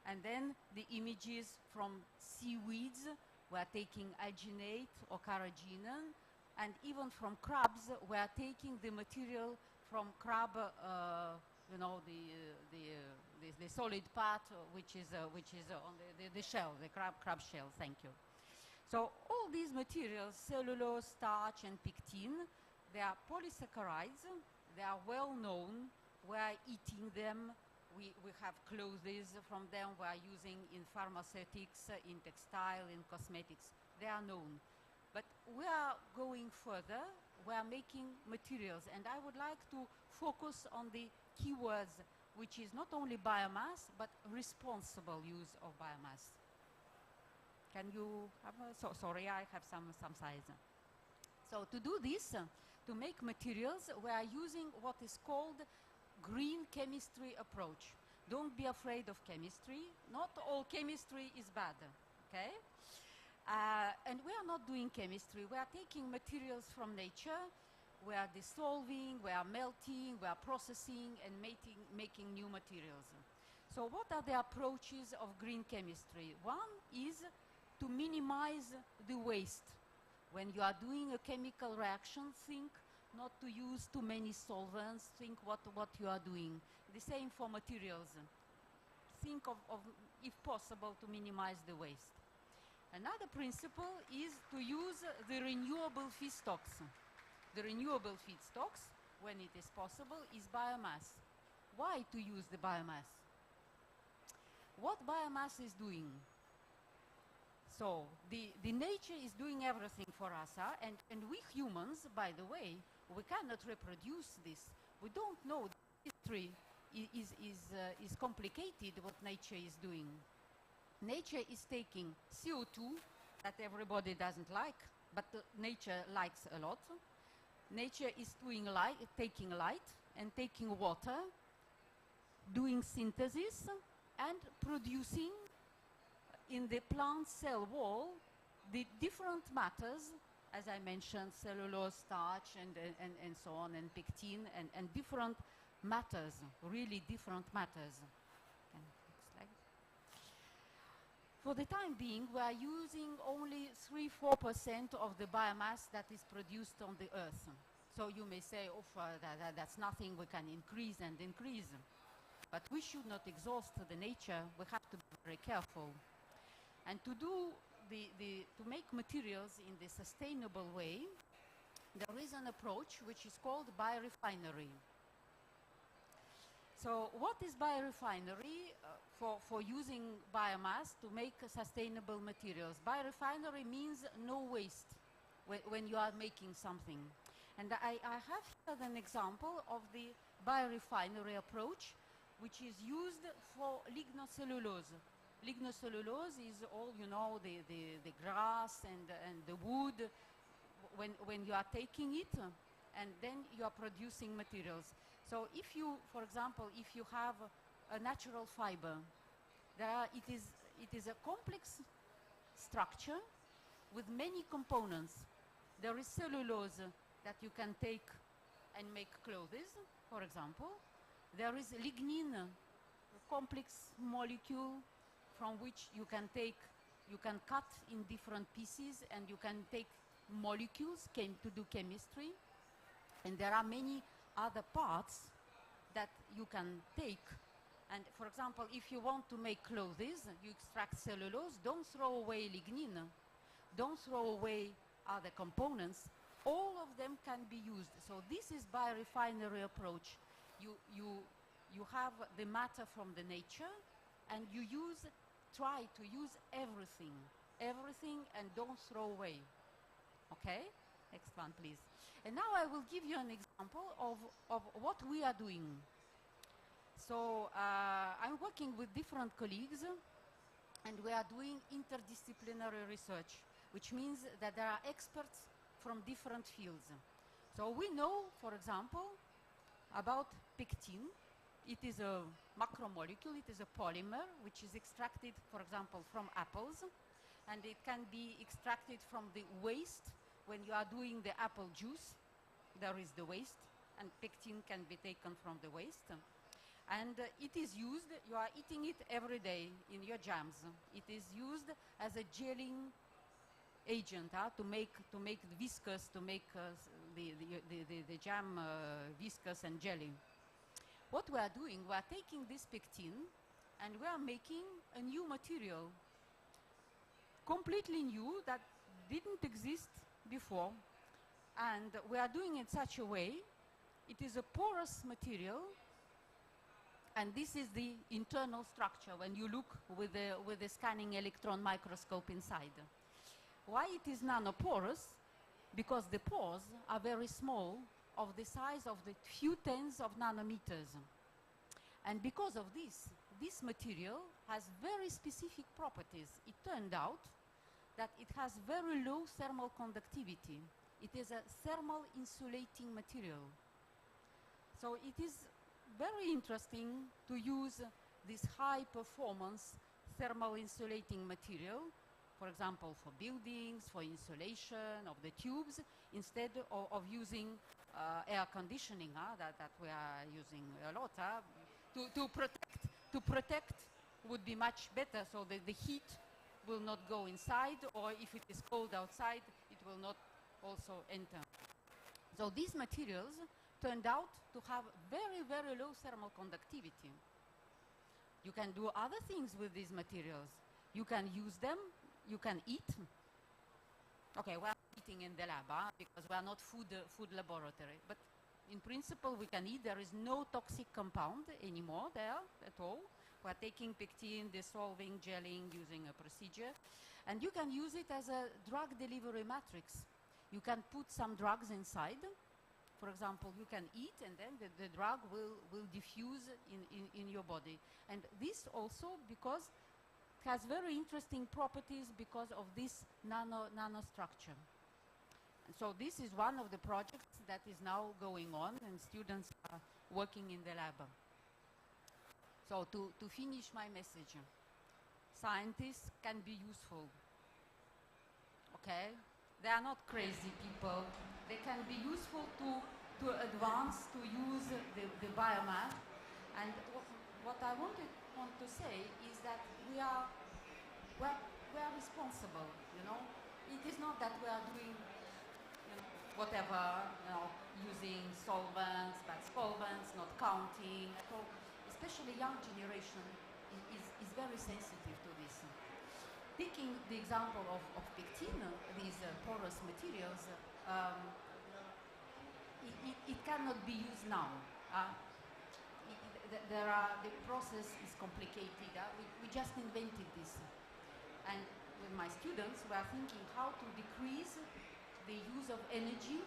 Speaker 12: And then the images from seaweeds, we are taking alginate or carrageenan. And even from crabs, we are taking the material from crab, you know, the solid part, which is on the shell, the crab shell. Thank you. So all these materials, cellulose, starch, and pectin, they are polysaccharides. They are well known. We are eating them. We have clothes from them. We are using in pharmaceutics, in textile, in cosmetics. They are known. But we are going further. We are making materials. And I would like to focus on the keywords, which is not only biomass, but responsible use of biomass. Can you have sorry, I have some size. So to do this, to make materials, we are using what is called green chemistry approach. Don't be afraid of chemistry. Not all chemistry is bad, okay? And we are not doing chemistry. We are taking materials from nature. We are dissolving, we are melting, we are processing, and making new materials. So what are the approaches of green chemistry? One is to minimize the waste. When you are doing a chemical reaction, think not to use too many solvents, think what you are doing. The same for materials. Think of, if possible, to minimize the waste. Another principle is to use the renewable feedstocks. The renewable feedstocks, when it is possible, is biomass. Why to use the biomass? What biomass is doing? So the nature is doing everything for us, and we humans, by the way, we cannot reproduce this. We don't know. The history is complicated what nature is doing. Nature is taking CO2 that everybody doesn't like, but nature likes a lot. Nature is taking light and taking water, doing synthesis and producing in the plant cell wall the different matters, as I mentioned, cellulose, starch, and so on, and pectin, and different matters, really different matters. Next slide. For the time being, we are using only 3–4% of the biomass that is produced on the Earth. So you may say, oh, that's nothing, we can increase and increase. But we should not exhaust the nature. We have to be very careful. And to do to make materials in the sustainable way, there is an approach which is called biorefinery. So what is biorefinery for using biomass to make sustainable materials? Biorefinery means no waste when you are making something. And I have here an example of the biorefinery approach, which is used for lignocellulose. Lignocellulose is all, you know, the grass and the wood when you are taking it, and then you are producing materials. So if you, for example, if you have a natural fiber, it is a complex structure with many components. There is cellulose that you can take and make clothes, for example. There is lignin, a complex molecule from which you can cut in different pieces, and you can take molecules to do chemistry. And there are many other parts that you can take. And for example, if you want to make clothes, you extract cellulose, don't throw away lignin, don't throw away other components. All of them can be used. So this is biorefinery approach. You have the matter from the nature, and you try to use everything, and don't throw away. Okay? Next one, please. And now I will give you an example of what we are doing. So I'm working with different colleagues, and we are doing interdisciplinary research, which means that there are experts from different fields. So we know, for example, about pectin. It is a macromolecule, it is a polymer, which is extracted, for example, from apples, and it can be extracted from the waste. When you are doing the apple juice, there is the waste, and pectin can be taken from the waste. And it is used, you are eating it every day in your jams. It is used as a gelling agent to make viscous, to make the jam viscous and jelly. What we are doing, we are taking this pectin and we are making a new material, completely new, that didn't exist before. And we are doing it such a way, it is a porous material, and this is the internal structure when you look with the scanning electron microscope inside. Why it is nanoporous? Because the pores are very small, of the size of the few tens of nanometers. And because of this material has very specific properties. It turned out that it has very low thermal conductivity. It is a thermal insulating material. So it is very interesting to use this high performance thermal insulating material, for example, for buildings, for insulation of the tubes, instead of using air conditioning that we are using a lot. To protect would be much better, so that the heat will not go inside, or if it is cold outside, it will not also enter. So these materials turned out to have very, very low thermal conductivity. You can do other things with these materials. You can use them, you can eat. Okay, we are eating in the lab because we are not food laboratory. But in principle, we can eat. There is no toxic compound anymore there at all. We are taking pectin, dissolving, gelling, using a procedure. And you can use it as a drug delivery matrix. You can put some drugs inside. For example, you can eat, and then the drug will diffuse in your body. And this also because it has very interesting properties because of this nanostructure. So this is one of the projects that is now going on, and students are working in the lab. So to finish my message, scientists can be useful. Okay? They are not crazy people. They can be useful to advance, to use the biomass. And what I want to say is that we are responsible, you know. It is not that we are doing whatever, using solvents, bad solvents, not counting at all. It's especially young generation, is very sensitive to this. Taking the example of pectin, these porous materials, it cannot be used now. The process is complicated. We just invented this. And with my students, we are thinking how to decrease the use of energy,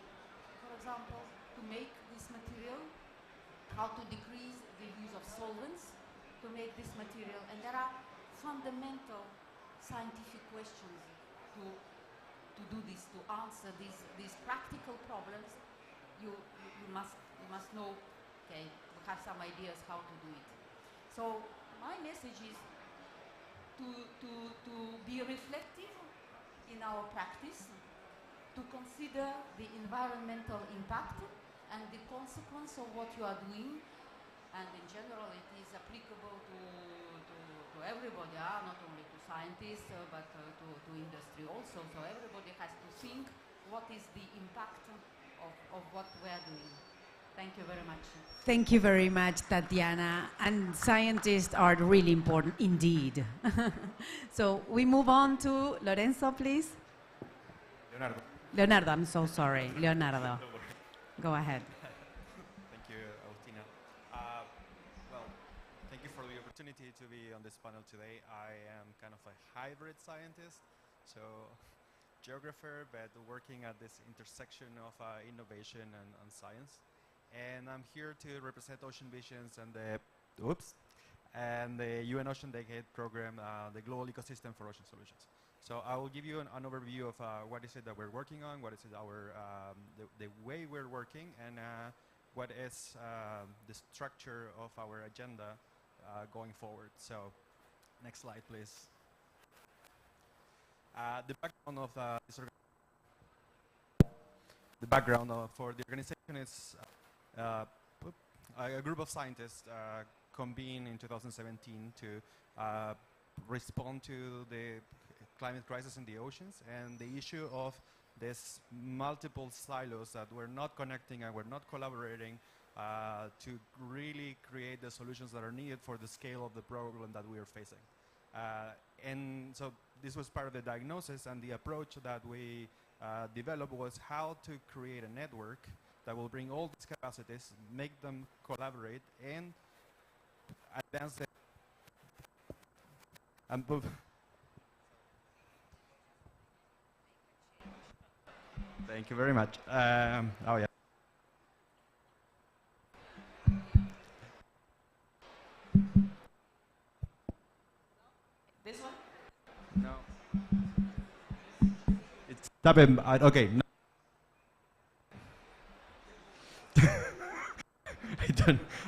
Speaker 12: for example, to make this material, how to decrease the use of solvents to make this material. And there are fundamental scientific questions to do this, to answer these practical problems. You must know, okay, we have some ideas how to do it. So my message is to be reflective in our practice, to consider the environmental impact and the consequence of what you are doing, and in general it is applicable to everybody, not only to scientists but to industry also. So everybody has to think what is the impact of what we are doing. Thank you very much.
Speaker 7: Thank you very much, Tatiana. And scientists are really important indeed. So we move on to Lorenzo, please.
Speaker 13: Leonardo.
Speaker 7: Leonardo, I'm so sorry. Leonardo. Go ahead.
Speaker 13: Thank you, Agustina. Well, thank you for the opportunity to be on this panel today. I am kind of a hybrid scientist, so geographer, but working at this intersection of innovation and science. And I'm here to represent Ocean Visions and the UN Ocean Decade Program, the Global Ecosystem for Ocean Solutions. So I will give you an overview of what is it that we're working on, what is it our the way we're working, and what is the structure of our agenda going forward. So next slide, please. The background of for the organization is a group of scientists convened in 2017 to respond to the climate crisis in the oceans and the issue of these multiple silos that we're not connecting and we're not collaborating to really create the solutions that are needed for the scale of the problem that we are facing. And so this was part of the diagnosis, and the approach that we developed was how to create a network that will bring all these capacities, make them collaborate, and advance them. And thank you very much. Oh yeah.
Speaker 5: This one?
Speaker 13: No. It's okay. No.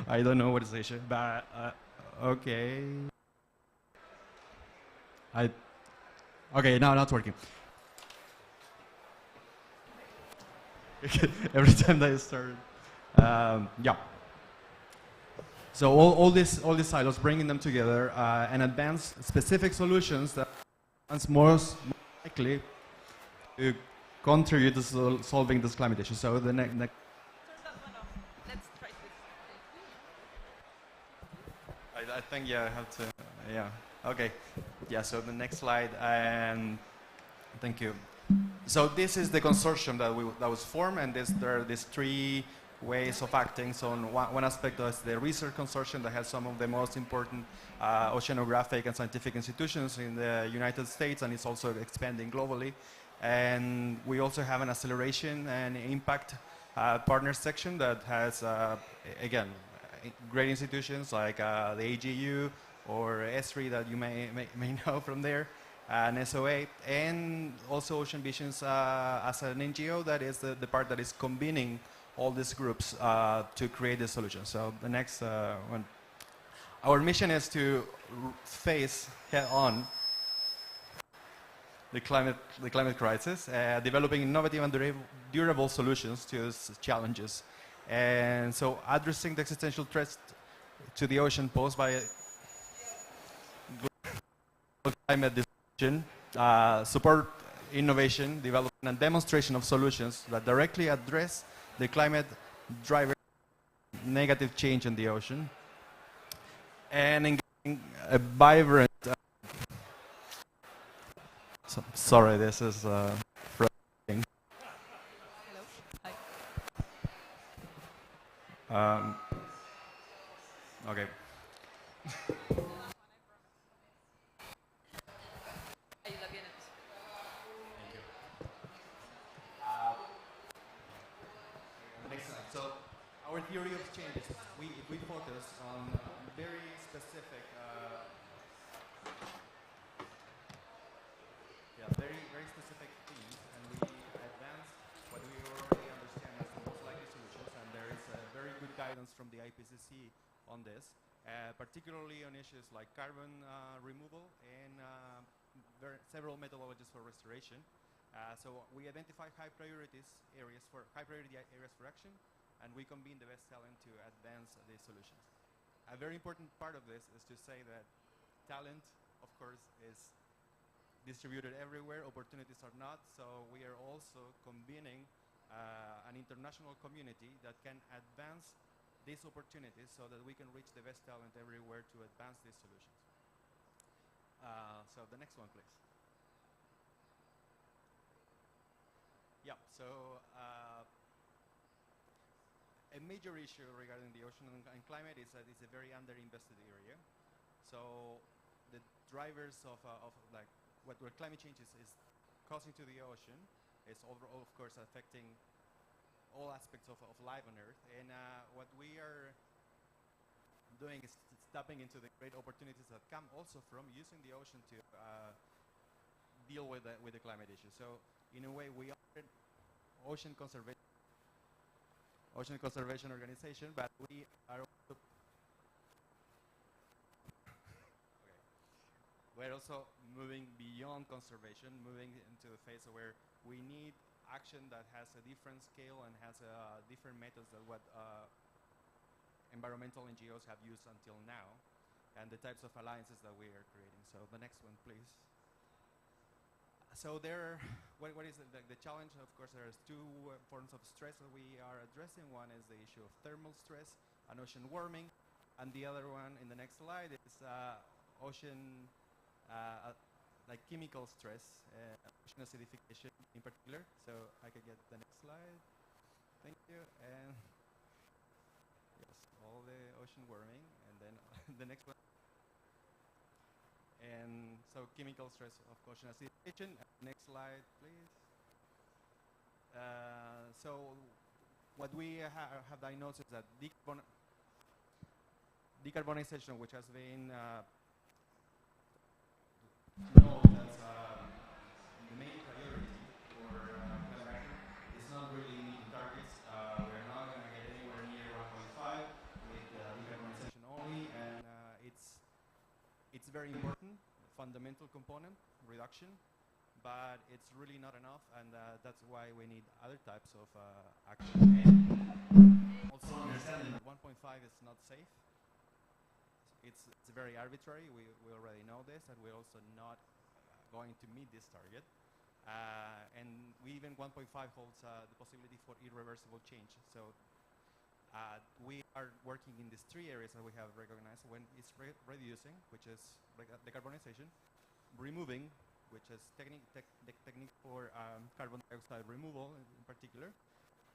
Speaker 13: I don't know what to say, but okay. Okay, now it's working. Every time that I start, yeah. So all these silos, bringing them together and advance specific solutions that are most likely to contribute to solving this climate issue. So the next.
Speaker 5: Let's try this.
Speaker 13: I think I have to. Yeah. Okay. Yeah. So the next slide. And thank you. So this is the consortium that was formed, and there are these three ways of acting. So on one aspect is the research consortium that has some of the most important oceanographic and scientific institutions in the United States, and it's also expanding globally. And we also have an acceleration and impact partner section that has, again, great institutions like the AGU or ESRI that you may know from there, and SOA, and also Ocean Visions as an NGO that is the part that is convening all these groups to create the solution. So the next one. Our mission is to face head-on the climate crisis, developing innovative and durable solutions to these challenges. And so addressing the existential threats to the ocean posed by global climate disruption, support innovation, development and demonstration of solutions that directly address the climate driver negative change in the ocean, and engaging a vibrant. Sorry, this is frustrating. Okay. Next slide. So our theory of change is if we focus on very specific, very specific themes, and we advance what we already understand as the most likely solutions, and there is very good guidance from the IPCC on this, particularly on issues like carbon removal and several methodologies for restoration. So we identify high priority areas for action, and we convene the best talent to advance these solutions. A very important part of this is to say that talent, of course, is distributed everywhere. Opportunities are not. So we are also convening an international community that can advance these opportunities so that we can reach the best talent everywhere to advance these solutions. So the next one, please. Yeah, so a major issue regarding the ocean and climate is that it's a very underinvested area. So the drivers of like what climate change is causing to the ocean is overall, of course, affecting all aspects of life on Earth. And what we are doing is tapping into the great opportunities that come also from using the ocean to deal with the climate issue. So in a way, we are an ocean conservation organization, but we are also we're also moving beyond conservation, moving into the phase where we need action that has a different scale and has different methods than what environmental NGOs have used until now, and the types of alliances that we are creating. So the next one, please. So what is the challenge? Of course, there's two forms of stress that we are addressing. One is the issue of thermal stress and ocean warming, and the other one in the next slide is ocean like chemical stress, ocean acidification in particular. So I could get the next slide. Thank you. And yes, all the ocean warming, and then the next one. And so chemical stress of ocean acidification. Next slide, please. So what we have diagnosed is that decarbonization, which has been known as the main priority for climate action, is not really meeting targets. We're not going to get anywhere near 1.5 with decarbonization only, and it's very important, fundamental component, reduction, but it's really not enough, and that's why we need other types of action. And also understanding that 1.5 is not safe. It's very arbitrary. We already know this, and we're also not going to meet this target. And even 1.5 holds the possibility for irreversible change. So we are working in these three areas that we have recognized. When it's reducing, which is decarbonization, removing, which is the technique for carbon dioxide removal in particular,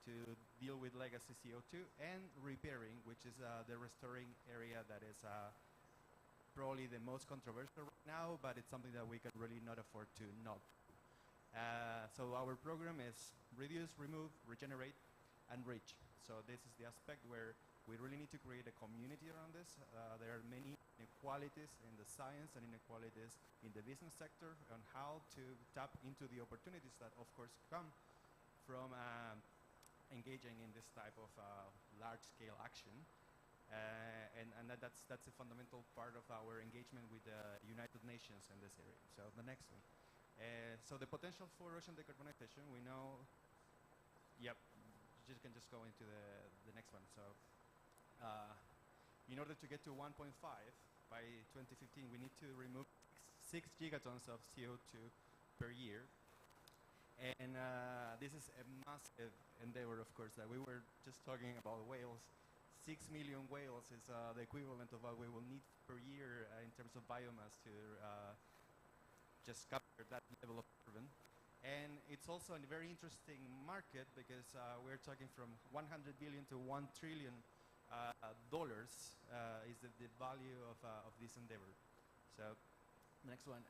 Speaker 13: to deal with legacy CO2, and repairing, which is the restoring area that is probably the most controversial right now, but it's something that we can really not afford to not do. So our program is reduce, remove, regenerate, and reach. So this is the aspect where we really need to create a community around this. There are many inequalities in the science and inequalities in the business sector on how to tap into the opportunities that, of course, come from engaging in this type of large-scale action. And that's a fundamental part of our engagement with the United Nations in this area. So the next one. So the potential for ocean decarbonization, we know, yep, you can just go into the next one. So in order to get to 1.5 by 2015, we need to remove 6 gigatons of CO2 per year. And this is a massive endeavor, of course, that we were just talking about whales. 6 million whales is the equivalent of what we will need per year in terms of biomass to just capture that level of carbon. And it's also a very interesting market because we're talking from 100 billion to $1 trillion dollars is the value of this endeavor. So next one.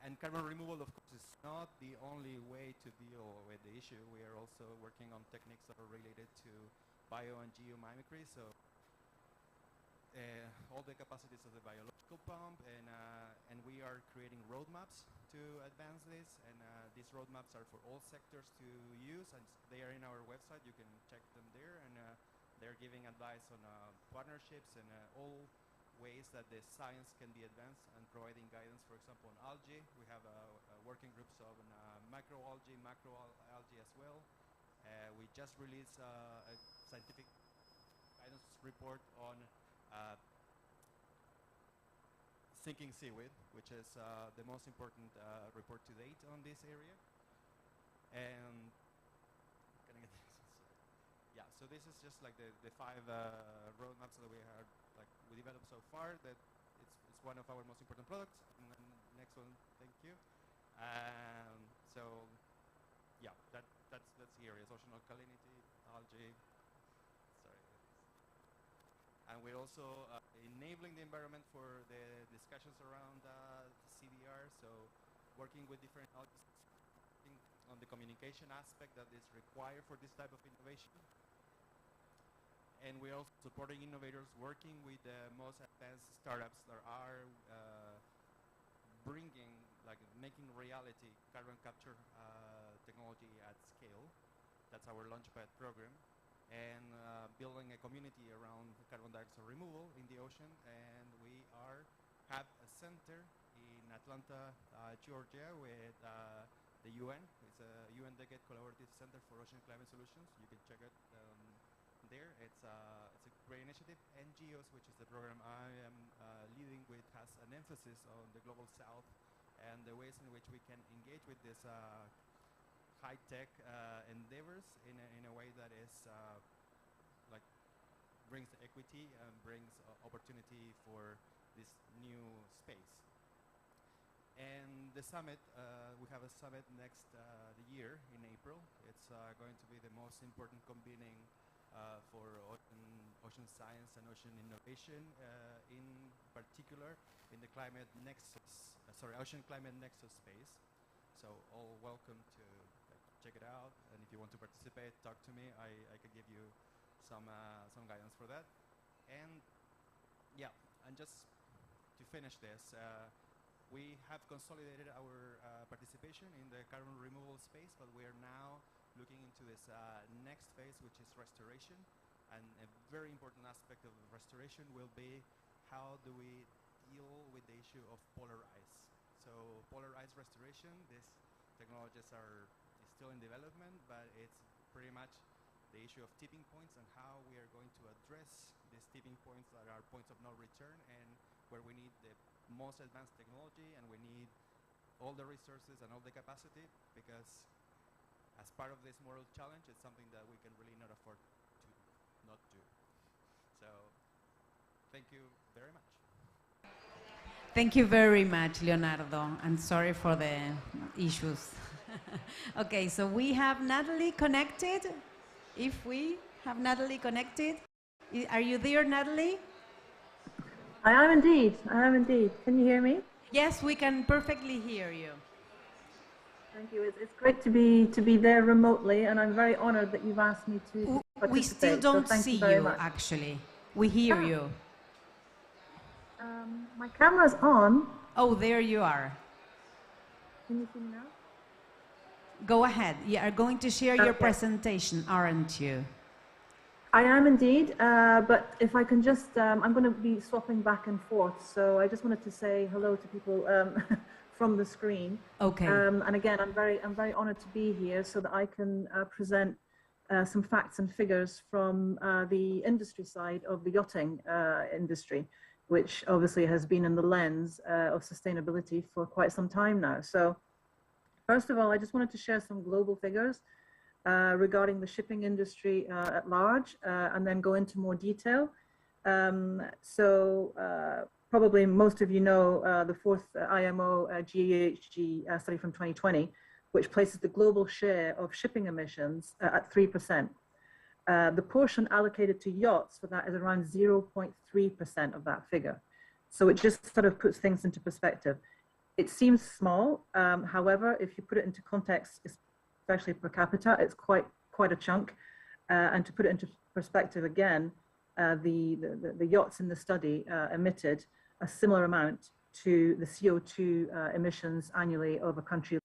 Speaker 13: And carbon removal, of course, is not the only way to deal with the issue. We are also working on techniques that are related to bio and geomimicry. So all the capacities of the biological pump, and we are creating roadmaps to advance this. And these roadmaps are for all sectors to use, and they are in our website. You can check them there, and they're giving advice on partnerships and all ways that the science can be advanced, and providing guidance, for example, on algae. We have working groups on microalgae, macroalgae as well. We just released a scientific guidance report on sinking seaweed, which is the most important report to date on this area. And can I get this? Yeah, so this is just like the 5 roadmaps that we have we developed so far. That it's one of our most important products. And then next one, thank you. So yeah, that's the areas: ocean alkalinity, algae. Sorry. And we're also enabling the environment for the discussions around CDR. So working with different algae on the communication aspect that is required for this type of innovation. And we're also supporting innovators, working with the most advanced startups that are making reality carbon capture technology at scale. That's our Launchpad program. And building a community around carbon dioxide removal in the ocean. And we have a center in Atlanta, Georgia, with the UN. It's a UN-Decade Collaborative Center for Ocean Climate Solutions. You can check it there. It's a great initiative. NGOs, which is the program I am leading with, has an emphasis on the global south and the ways in which we can engage with this high-tech endeavors in a way that is brings equity and brings opportunity for this new space. And the summit, we have a summit next year in April. It's going to be the most important convening for ocean science and ocean innovation, in particular in the ocean climate nexus space. So all welcome to check it out, and if you want to participate, talk to me. I can give you some guidance for that. And yeah, and just to finish this, we have consolidated our participation in the carbon removal space, but we are now looking into this next phase, which is restoration. And a very important aspect of restoration will be how do we deal with the issue of polar ice. So polar ice restoration, these technologies are still in development, but it's pretty much the issue of tipping points and how we are going to address these tipping points that are points of no return, and where we need the most advanced technology, and we need all the resources and all the capacity, because as part of this moral challenge, it's something that we can really not afford to not do. So thank you very much.
Speaker 7: Thank you very much, Leonardo. I'm sorry for the issues. Okay, so we have Natalie connected. If we have Natalie connected. Are you there, Natalie?
Speaker 3: I am indeed. I am indeed. Can you hear me?
Speaker 7: Yes, we can perfectly hear you.
Speaker 3: Thank you. It's great to be there remotely, and I'm very honored that you've asked me to participate.
Speaker 7: We still don't see you, actually. We hear you.
Speaker 3: My camera's on.
Speaker 7: Oh, there you are.
Speaker 3: Can you see me now?
Speaker 7: Go ahead. You are going to share your presentation, aren't you?
Speaker 3: I am indeed, but if I can just, I'm going to be swapping back and forth, so I just wanted to say hello to people from the screen.
Speaker 7: Okay.
Speaker 3: And again, I'm very honored to be here so that I can present some facts and figures from the industry side of the yachting industry, which obviously has been in the lens of sustainability for quite some time now. So first of all, I just wanted to share some global figures. regarding the shipping industry at large, and then go into more detail. Probably most of you know the fourth IMO GHG study from 2020, which places the global share of shipping emissions at 3%. The portion allocated to yachts for that is around 0.3% of that figure. So it just sort of puts things into perspective. It seems small, however, if you put it into context, especially per capita, it's quite a chunk. And to put it into perspective again, the yachts in the study emitted a similar amount to the CO2 emissions annually of a country.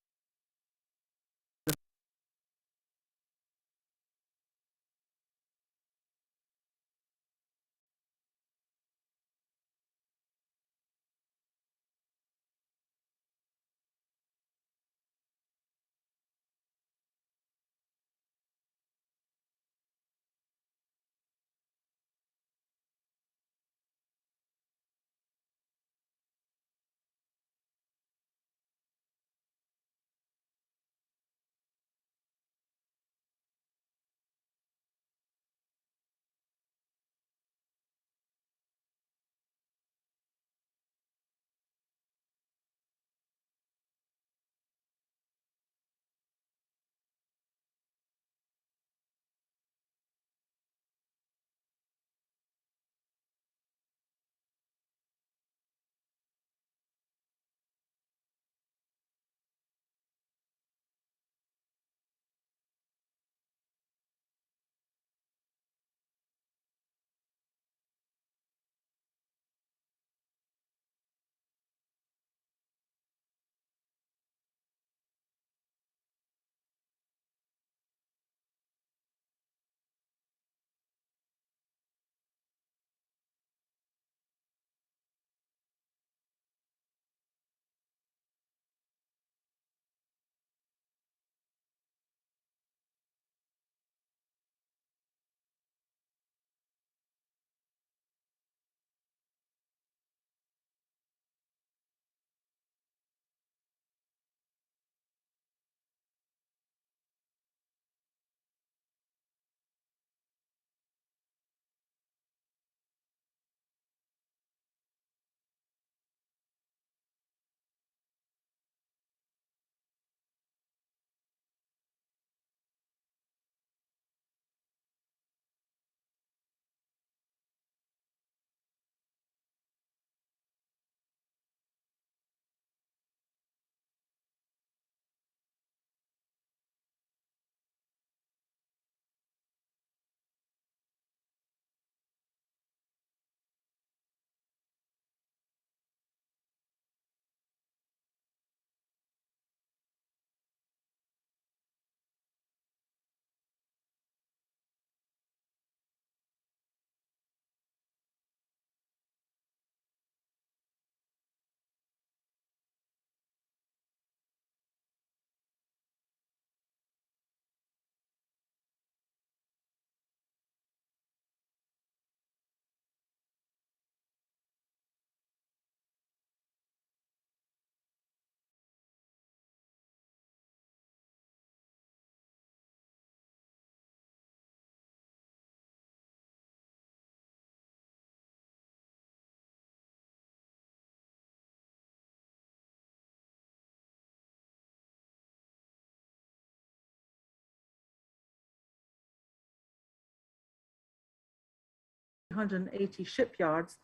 Speaker 3: ...180 shipyards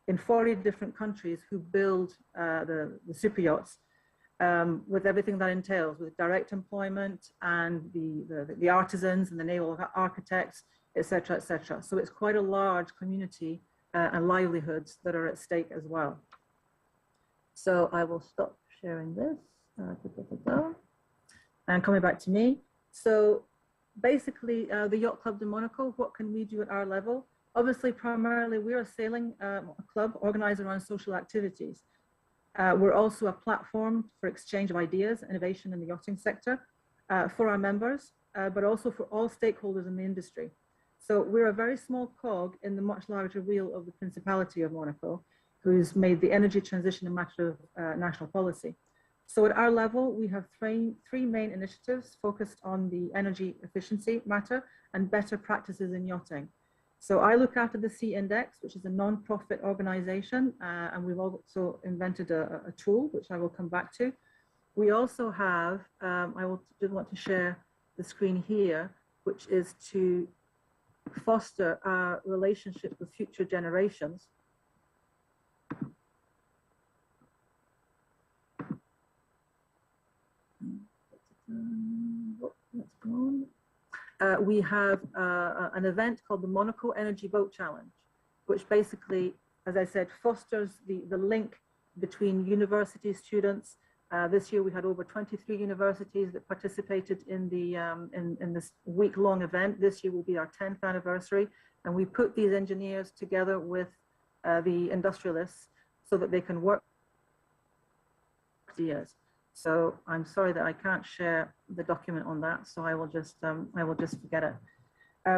Speaker 3: in 40 different countries who build the super yachts, with everything that entails, with direct employment and the artisans and the naval architects, etc., etc. So it's quite a large community and livelihoods that are at stake as well. So I will stop sharing this. And coming back to me. So basically, the Yacht Club de Monaco, what can we do at our level? Obviously, primarily, we're a sailing club organized around social activities. We're also a platform for exchange of ideas, innovation in the yachting sector for our members, but also for all stakeholders in the industry. So we're a very small cog in the much larger wheel of the Principality of Monaco, who's made the energy transition a matter of national policy. So at our level, we have three main initiatives focused on the energy efficiency matter and better practices in yachting. So I look after the Sea Index, which is a non-profit organization, and we've also invented a tool, which I will come back to. We also have, did want to share the screen here, which is to foster our relationship with future generations. We have an event called the Monaco Energy Boat Challenge, which basically, as I said, fosters the link between university students. This year we had over 23 universities that participated in this week-long event. This year will be our 10th anniversary, and we put these engineers together with the industrialists so that they can work ideas. So I'm sorry that I can't share the document on that, so I will just forget it.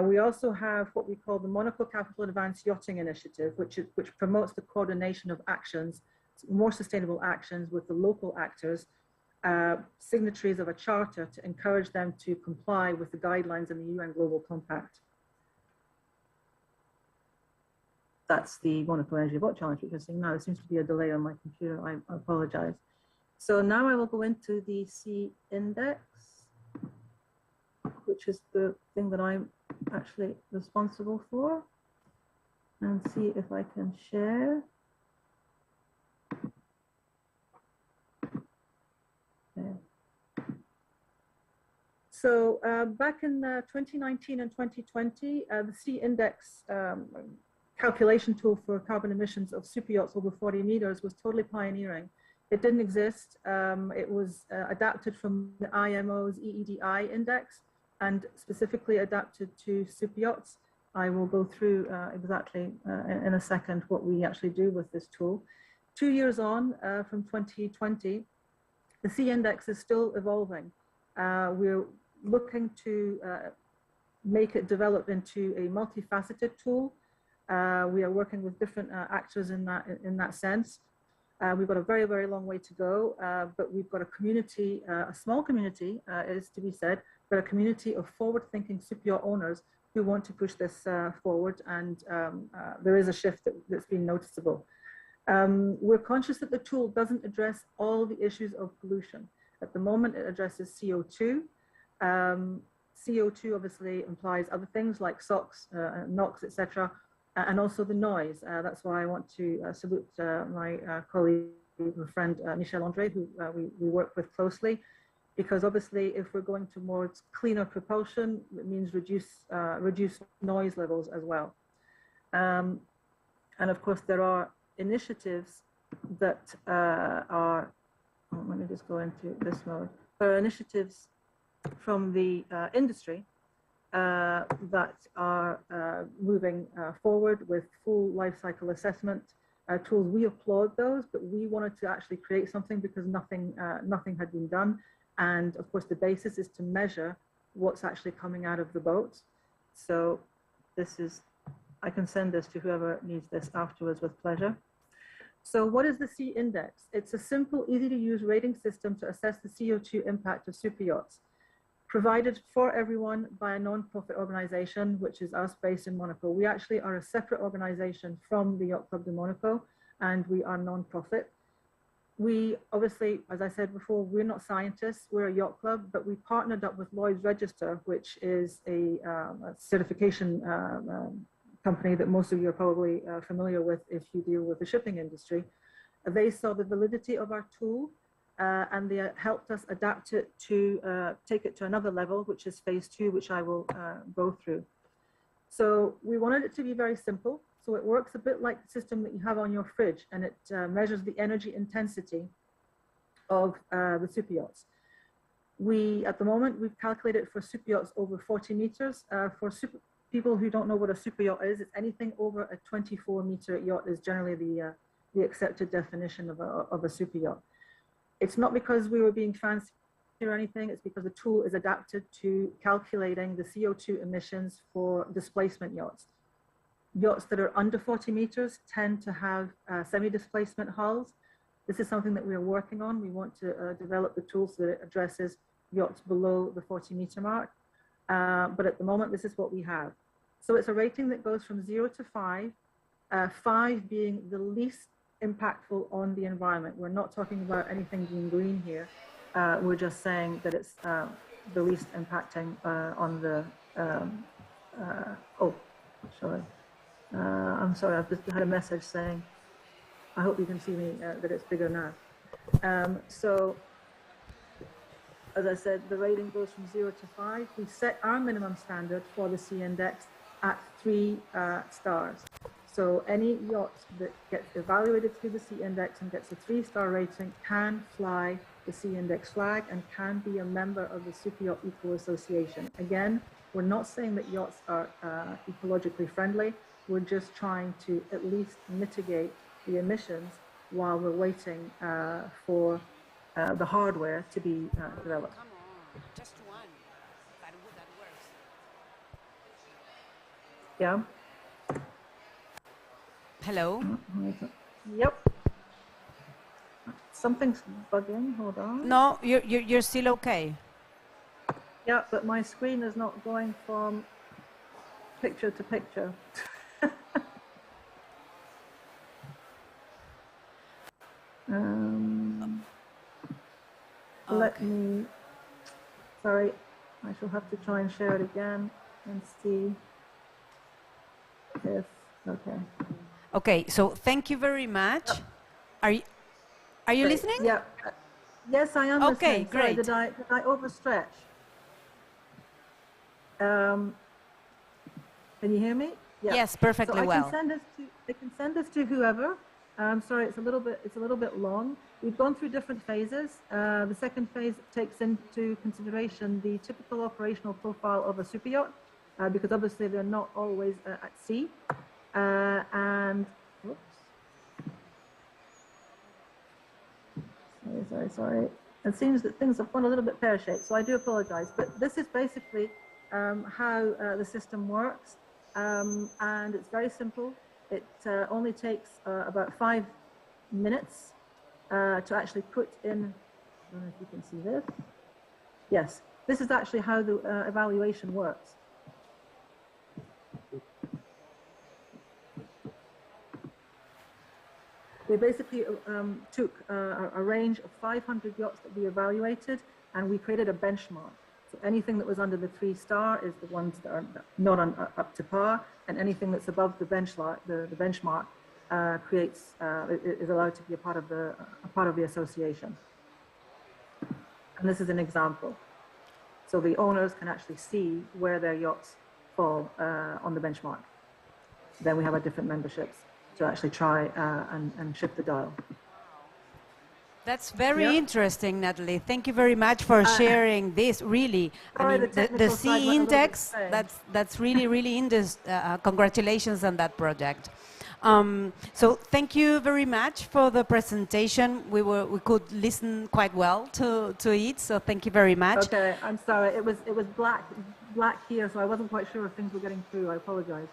Speaker 3: We also have what we call the Monaco Capital Advanced Yachting Initiative, which promotes the coordination of actions, more sustainable actions with the local actors, signatories of a charter to encourage them to comply with the guidelines in the UN Global Compact. That's the Monaco Energy Boat Challenge, which I'm seeing now. There seems to be a delay on my computer. I apologize. So now I will go into the Sea Index, which is the thing that I'm actually responsible for, and see if I can share. Okay. So back in 2019 and 2020, the Sea Index calculation tool for carbon emissions of super yachts over 40 meters was totally pioneering. It didn't exist. It was adapted from the IMO's EEDI index and specifically adapted to super yachts. I will go through exactly in a second what we actually do with this tool. 2 years on from 2020, the Sea Index is still evolving. We're looking to make it develop into a multifaceted tool. We are working with different actors in that sense. We've got a very, very long way to go, but we've got a community, a small community, is to be said, but a community of forward-thinking super yacht owners who want to push this forward, and there is a shift that's been noticeable. We're conscious that the tool doesn't address all the issues of pollution. At the moment, it addresses CO2. CO2 obviously implies other things like SOx, NOx, etc., and also the noise. That's why I want to salute my colleague and friend Michel André, who we work with closely, because obviously if we're going towards cleaner propulsion, it means reduce noise levels as well. And of course, there are initiatives that are, let me just go into this mode. There are initiatives from the industry that are moving forward with full life cycle assessment tools. We applaud those, but we wanted to actually create something because nothing had been done. And of course, the basis is to measure what's actually coming out of the boat. So this is, I can send this to whoever needs this afterwards with pleasure. So what is the Sea Index? It's a simple, easy to use rating system to assess the CO2 impact of super yachts, provided for everyone by a non-profit organization, which is us based in Monaco. We actually are a separate organization from the Yacht Club de Monaco, and we are non-profit. We obviously, as I said before, we're not scientists, we're a yacht club, but we partnered up with Lloyd's Register, which is a certification company that most of you are probably familiar with if you deal with the shipping industry. They saw the validity of our tool, and they helped us adapt it to take it to another level, which is phase 2, which I will go through. So we wanted it to be very simple. So it works a bit like the system that you have on your fridge, and it measures the energy intensity of the super yachts. At the moment, we've calculated for super yachts over 40 meters. For people who don't know what a super yacht is, it's anything over a 24-meter yacht is generally the accepted definition of a super yacht. It's not because we were being fancy or anything, it's because the tool is adapted to calculating the CO2 emissions for displacement yachts. Yachts that are under 40 meters tend to have semi-displacement hulls. This is something that we are working on. We want to develop the tools that it addresses yachts below the 40-meter mark. But at the moment, this is what we have. So it's a rating that goes from 0 to 5, 5 being the least impactful on the environment. We're not talking about anything being green here. We're just saying that it's the least impacting on the, oh, sorry. I'm sorry, I've just had a message saying, I hope you can see me, that it's bigger now. So, as I said, the rating goes from 0 to 5. We set our minimum standard for the C index at 3 stars. So any yacht that gets evaluated through the C index and gets a 3-star rating can fly the C index flag and can be a member of the Super Yacht Eco Association. Again, we're not saying that yachts are ecologically friendly. We're just trying to at least mitigate the emissions while we're waiting for the hardware to be developed.
Speaker 7: Come on, just one. That works.
Speaker 3: Yeah.
Speaker 7: Hello?
Speaker 3: Yep. Something's bugging, hold on.
Speaker 7: No, you're still okay.
Speaker 3: Yeah, but my screen is not going from picture to picture. Let me, sorry, I shall have to try and share it again and see if, okay.
Speaker 7: Okay, so thank you very much. Are you listening?
Speaker 3: Yeah. Yes, I am
Speaker 7: okay,
Speaker 3: listening.
Speaker 7: great.
Speaker 3: Sorry, did I overstretch? Can you hear me? Yeah.
Speaker 7: Yes, perfectly
Speaker 3: so
Speaker 7: well.
Speaker 3: I can send this to whoever. Sorry, it's a little bit long. We've gone through different phases. The second phase takes into consideration the typical operational profile of a super yacht, because obviously they're not always at sea. And whoops. Sorry. It seems that things have gone a little bit pear-shaped, so I do apologize. But this is basically how the system works, and it's very simple. It only takes about 5 minutes to actually put in, I don't know if you can see this. Yes, this is actually how the evaluation works. We basically took a range of 500 yachts that we evaluated, and we created a benchmark. So anything that was under the 3-star is the ones that are not up to par, and anything that's above the benchmark, is allowed to be a part of the association. And this is an example. So the owners can actually see where their yachts fall on the benchmark. Then we have our different memberships to actually try and shift the dial.
Speaker 7: That's very interesting, Natalie. Thank you very much for sharing this. Really, I mean, the C index. That's really congratulations on that project. So thank you very much for the presentation. We could listen quite well to it. So thank you very much.
Speaker 3: Okay, I'm sorry. It was black here, so I wasn't quite sure if things were getting through. I apologize.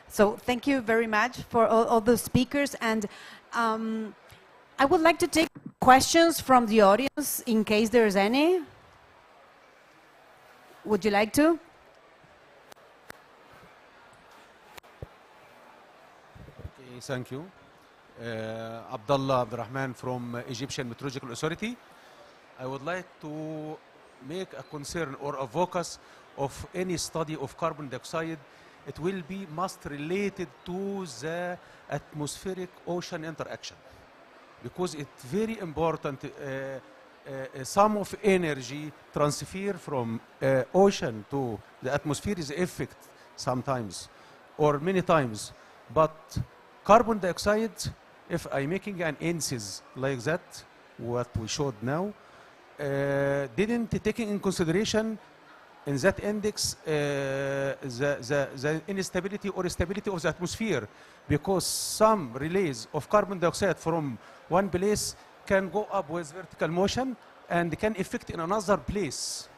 Speaker 7: So thank you very much for all the speakers, and I would like to take questions from the audience in case there's any. Would you like to?
Speaker 14: Okay, thank you. Abdullah Abdurrahman from Egyptian Meteorological Authority. I would like to make a concern or a focus of any study of carbon dioxide. It will be must related to the atmospheric ocean interaction, because it's very important. Some of energy transfer from ocean to the atmosphere is effect sometimes or many times, but carbon dioxide, if I'm making an indices like that, what we showed now, didn't take in consideration in that index the instability or stability of the atmosphere, because some release of carbon dioxide from one place can go up with vertical motion and can affect in another place.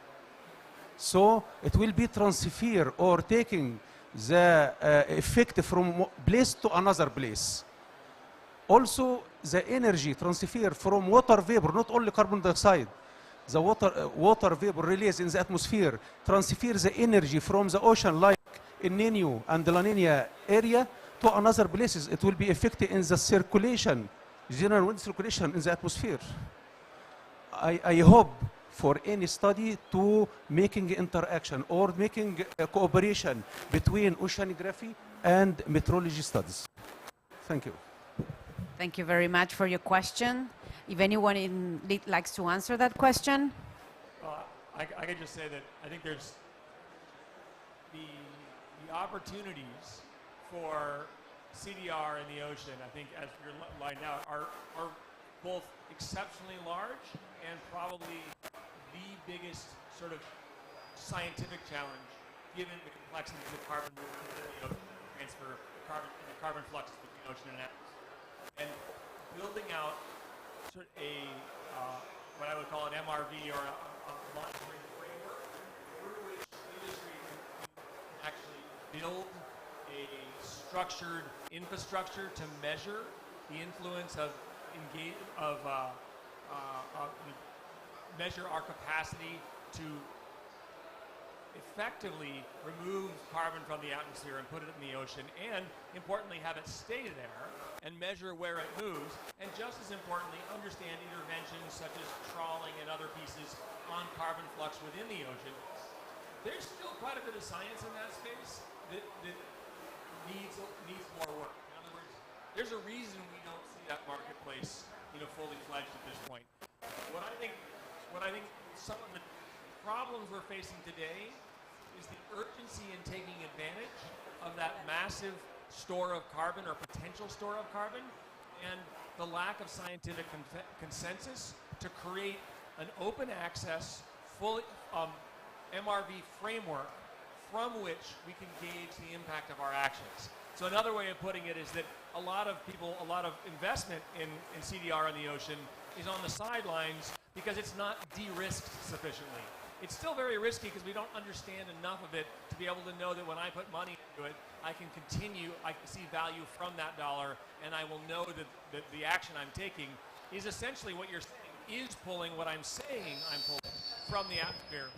Speaker 14: So it will be transfer or taking the effect from place to another place. Also, the energy transfer from water vapor, not only carbon dioxide, the water vapor released in the atmosphere transfers the energy from the ocean, like in Nino and La Nina area, to another places. It will be effective in the circulation, general wind circulation in the atmosphere. I hope for any study to making interaction or making a cooperation between oceanography and meteorology studies. Thank you.
Speaker 7: Thank you very much for your question. If anyone likes to answer that question.
Speaker 4: I can just say that I think there's the opportunities for CDR in the ocean, I think as you're lined out, are both exceptionally large and probably the biggest sort of scientific challenge given the complexities of carbon movement within the ocean, transfer carbon fluxes between the ocean and atmosphere. And building out sort of a what I would call an MRV or a monitoring framework through which industry can actually build a structured infrastructure to measure the influence of measure our capacity to effectively remove carbon from the atmosphere and put it in the ocean, and importantly have it stay there and measure where it moves, and just as importantly understand interventions such as trawling and other pieces on carbon flux within the ocean. There's still quite a bit of science in that space that needs more work. In other words, there's a reason we don't see that marketplace, fully fledged at this point. What I think some of the problems we're facing today is the urgency in taking advantage of that massive store of carbon or potential store of carbon, and the lack of scientific consensus to create an open access, full MRV framework from which we can gauge the impact of our actions. So another way of putting it is that a lot of investment in CDR in the ocean is on the sidelines because it's not de-risked sufficiently. It's still very risky because we don't understand enough of it to be able to know that when I put money into it, I can see value from that dollar, and I will know that the action I'm taking is essentially what you're saying, is pulling what I'm saying I'm pulling from the atmosphere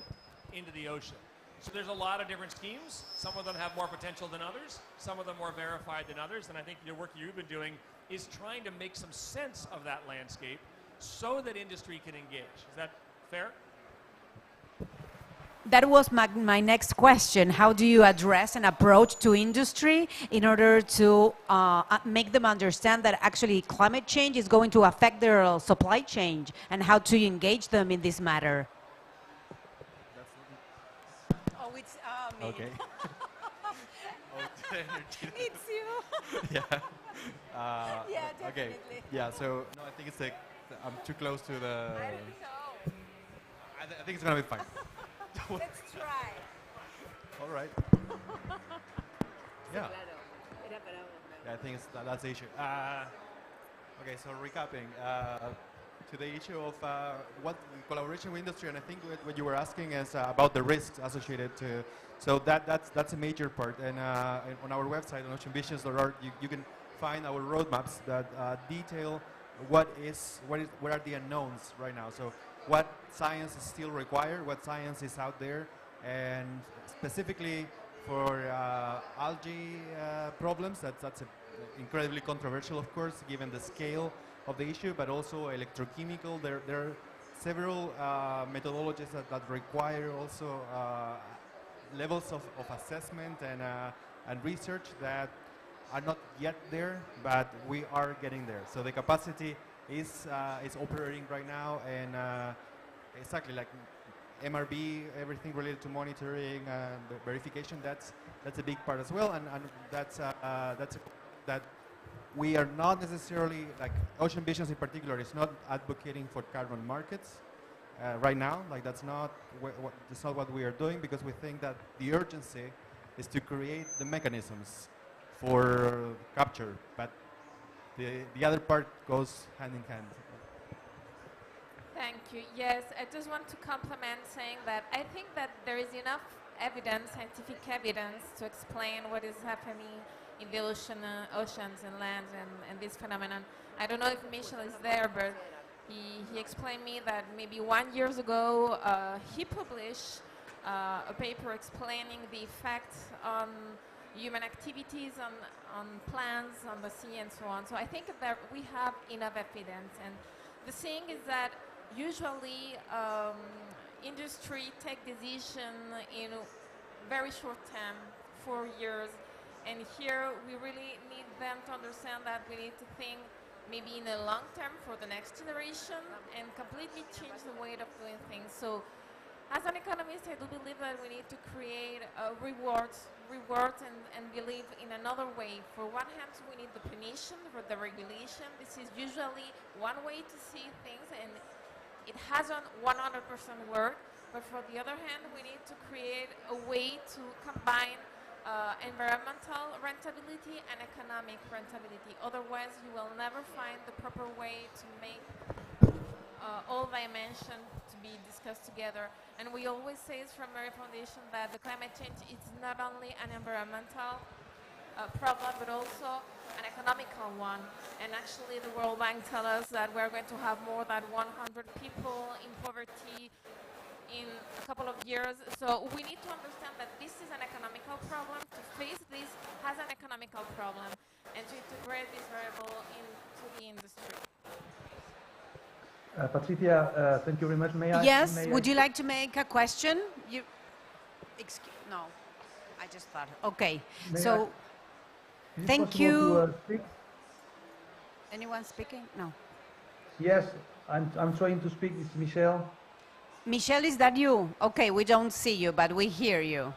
Speaker 4: into the ocean. So there's a lot of different schemes. Some of them have more potential than others, some of them more verified than others, and I think the work you've been doing is trying to make some sense of that landscape so that industry can engage. Is that fair?
Speaker 7: That was my next question. How do you address an approach to industry in order to make them understand that actually climate change is going to affect their supply chain, and how to engage them in this matter?
Speaker 12: Oh, it's me.
Speaker 13: Okay.
Speaker 12: It's you.
Speaker 13: Yeah.
Speaker 12: Yeah,
Speaker 13: okay.
Speaker 12: definitely.
Speaker 13: Yeah. So no, I think it's like I'm too close to the.
Speaker 12: I don't know.
Speaker 13: I think it's gonna be fine.
Speaker 12: Let's try.
Speaker 13: All right. Yeah. Yeah, I think that's the issue. Okay, so recapping to the issue of what collaboration with industry, and I think what you were asking is about the risks associated to. So that's a major part, and on our website on oceanvisions.org, you can find our roadmaps that detail what are the unknowns right now. So what science is still required, what science is out there, and specifically for algae problems, that's incredibly controversial, of course, given the scale of the issue, but also electrochemical. There are several methodologies that require also levels of assessment and research that are not yet there, but we are getting there. So the capacity is operating right now, and exactly like MRB, everything related to monitoring and verification. That's a big part as well, and that we are not necessarily, like Ocean Visions in particular is not advocating for carbon markets right now. Like that's not what we are doing, because we think that the urgency is to create the mechanisms for capture, but the other part goes hand in hand.
Speaker 9: Thank you. Yes, I just want to compliment saying that I think that there is enough evidence, scientific evidence, to explain what is happening in the oceans and lands and this phenomenon. I don't know if Michel is there, but he explained me that maybe 1 year ago he published a paper explaining the effects on human activities on plants, on the sea, and so on. So I think that we have enough evidence. And the thing is that usually industry take decision in very short time, 4 years. And here we really need them to understand that we need to think maybe in the long term for the next generation and completely change the way of doing things. So as an economist, I do believe that we need to create rewards and believe in another way. For one hand, we need the punishment for the regulation. This is usually one way to see things, and it hasn't 100% worked. But for the other hand, we need to create a way to combine environmental rentability and economic rentability. Otherwise, you will never find the proper way to make all dimensions to be discussed together. And we always say from MERI Foundation that the climate change is not only an environmental problem, but also an economical one. And actually, the World Bank tells us that we're going to have more than 100 people in poverty in a couple of years. So we need to understand that this is an economical problem, to face this as an economical problem, and to integrate this variable into the industry.
Speaker 11: Patricia, thank you very much.
Speaker 15: Yes, would you like to make a question? No, I just thought, okay. So, thank you. Anyone speaking? No.
Speaker 11: Yes, I'm trying to speak. It's Michel.
Speaker 15: Michel, is that you? Okay, we don't see you, but we hear you.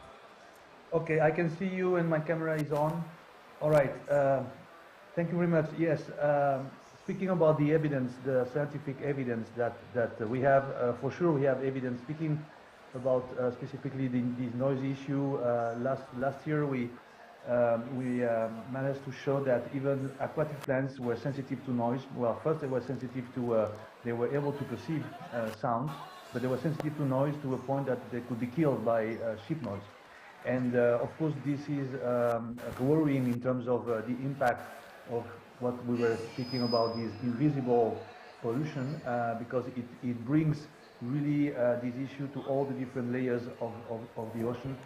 Speaker 11: Okay, I can see you and my camera is on. All right, thank you very much. Yes, speaking about the evidence, the scientific evidence that we have, for sure we have evidence. Speaking about specifically this noise issue, last year we managed to show that even aquatic plants were sensitive to noise. Well, first they were sensitive to, they were able to perceive sound, but they were sensitive to noise to a point that they could be killed by ship noise. And of course this is worrying in terms of the impact of what we were speaking about, this invisible pollution, because it brings really this issue to all the different layers of the ocean,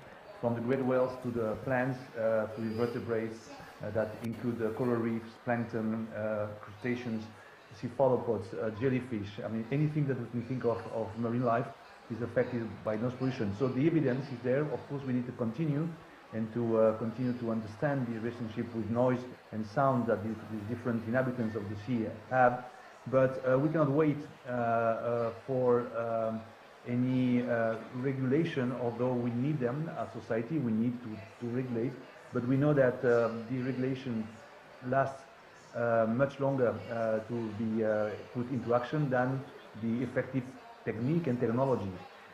Speaker 11: from the great whales to the plants, to the vertebrates that include coral reefs, plankton, crustaceans, cephalopods, jellyfish. I mean, anything that we can think of marine life is affected by noise pollution. So the evidence is there. Of course, we need to continue and to continue to understand the relationship with noise and sound that the different inhabitants of the sea have. But we cannot wait for any regulation, although we need them as society. We need to regulate. But we know that the regulation lasts much longer to be put into action than the effective technique and technology.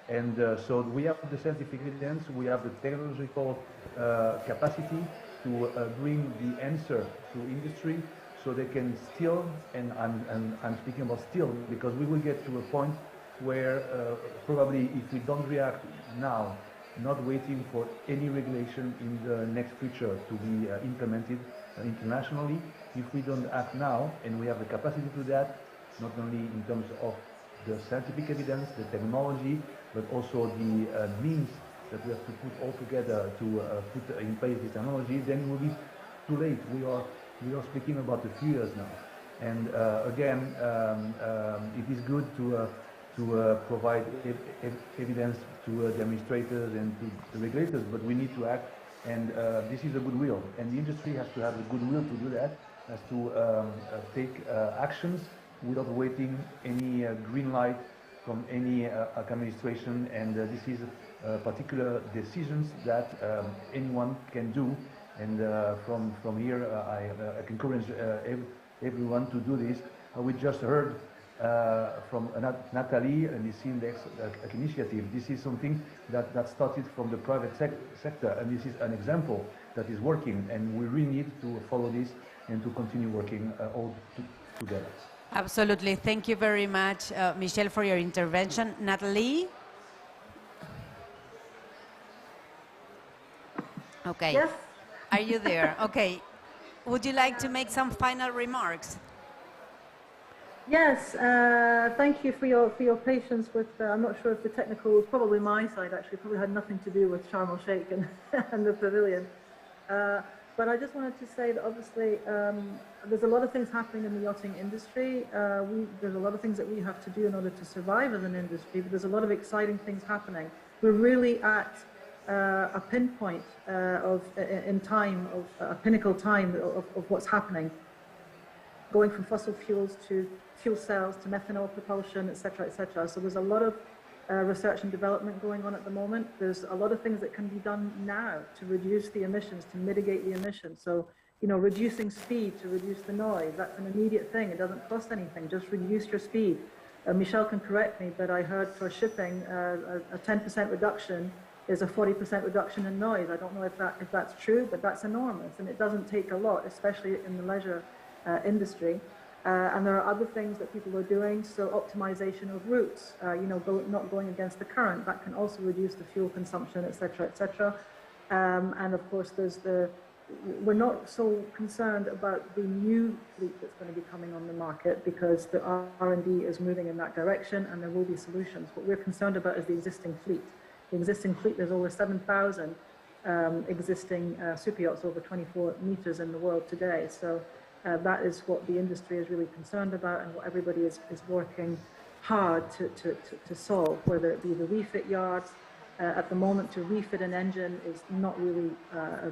Speaker 11: And so we have the scientific evidence, we have the technological capacity to bring the answer to industry so they can still, and I'm speaking about still, because we will get to a point where probably if we don't react now, not waiting for any regulation in the next future to be implemented internationally, if we don't act now, and we have the capacity to do that, not only in terms of the scientific evidence, the technology, but also the means that we have to put all together to put in place this technology, then it will be too late. We are speaking about a few years now. And again, it is good to provide evidence to demonstrators and to the regulators, but we need to act, and this is a goodwill, and the industry has to have the goodwill to do that, has to take actions without waiting any green light from any administration, and this is particular decisions that anyone can do, and from here I can encourage everyone to do this. We just heard from Natalie and the Index initiative. This is something that started from the private sector, and this is an example that is working, and we really need to follow this and to continue working all together.
Speaker 15: Absolutely. Thank you very much, Michel, for your intervention. Natalie? Okay.
Speaker 2: Yes.
Speaker 15: Are you there? Okay. would you like to make some final remarks?
Speaker 3: Yes, thank you for your patience with, I'm not sure if the technical, probably my side actually, probably had nothing to do with Sharm el-Sheikh and, and the pavilion. But I just wanted to say that obviously there's a lot of things happening in the yachting industry. There's a lot of things that we have to do in order to survive as an industry, but there's a lot of exciting things happening. We're really at a pinpoint in time, a pinnacle time of what's happening, going from fossil fuels to fuel cells to methanol propulsion, et cetera, et cetera. So there's a lot of research and development going on at the moment. There's a lot of things that can be done now to reduce the emissions, to mitigate the emissions. So, you know, reducing speed to reduce the noise, that's an immediate thing. It doesn't cost anything, just reduce your speed. Michelle can correct me, but I heard for shipping a 10% reduction is a 40% reduction in noise. I don't know if that's true, but that's enormous, and it doesn't take a lot, especially in the leisure industry. And there are other things that people are doing, so optimization of routes, you know, not going against the current, that can also reduce the fuel consumption, et cetera, et cetera. And of course, we're not so concerned about the new fleet that's going to be coming on the market, because the R&D is moving in that direction and there will be solutions. What we're concerned about is the existing fleet. The existing fleet, there's over 7,000 existing super yachts over 24 meters in the world today. So that is what the industry is really concerned about, and what everybody is working hard to solve, whether it be the refit yards. At the moment, to refit an engine is not really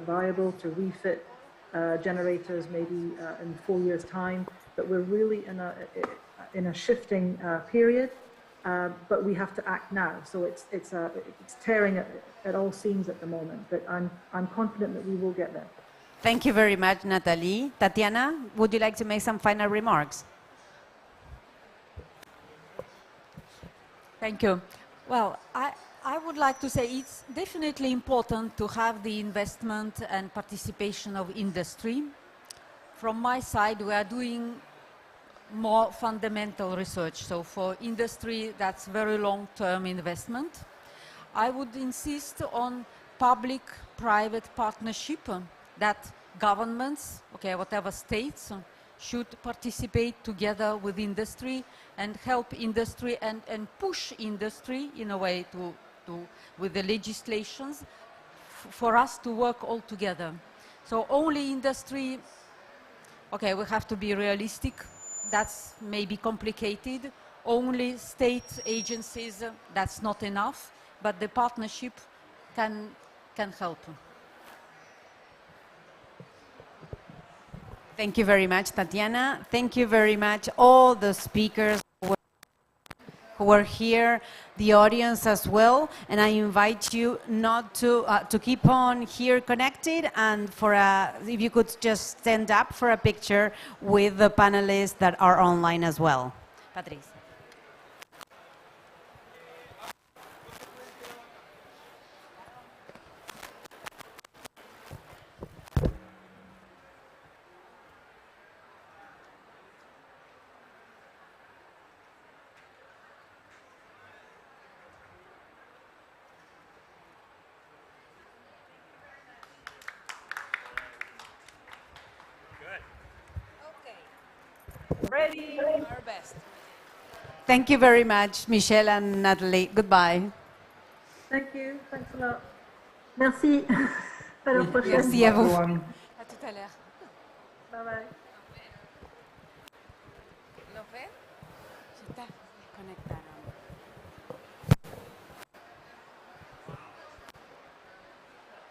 Speaker 3: viable. To refit generators maybe in 4 years' time, but we're really in a shifting period. But we have to act now. So it's tearing at all seams at the moment. But I'm confident that we will get there.
Speaker 15: Thank you very much, Natalie. Tatiana, would you like to make some final remarks?
Speaker 12: Thank you. Well, I would like to say it's definitely important to have the investment and participation of industry. From my side, we are doing more fundamental research. So for industry, that's very long-term investment. I would insist on public-private partnership, that governments, okay, whatever states, should participate together with industry and help industry and push industry in a way with the legislations for us to work all together. So only industry, okay, we have to be realistic. That's maybe complicated. Only state agencies, that's not enough, but the partnership can help.
Speaker 15: Thank you very much, Tatiana. Thank you very much, all the speakers who were here, the audience as well. And I invite you not to keep on here connected, and if you could just stand up for a picture with the panelists that are online as well. Patrice.
Speaker 12: Ready? Our best.
Speaker 15: Thank you very much, Michelle and Natalie. Goodbye.
Speaker 3: Thank you. Thanks a lot. Merci. À la prochaine.
Speaker 15: Merci à vous.
Speaker 12: À tout à l'heure.
Speaker 3: Bye bye.
Speaker 12: ¿Lo ven?
Speaker 15: Conectar.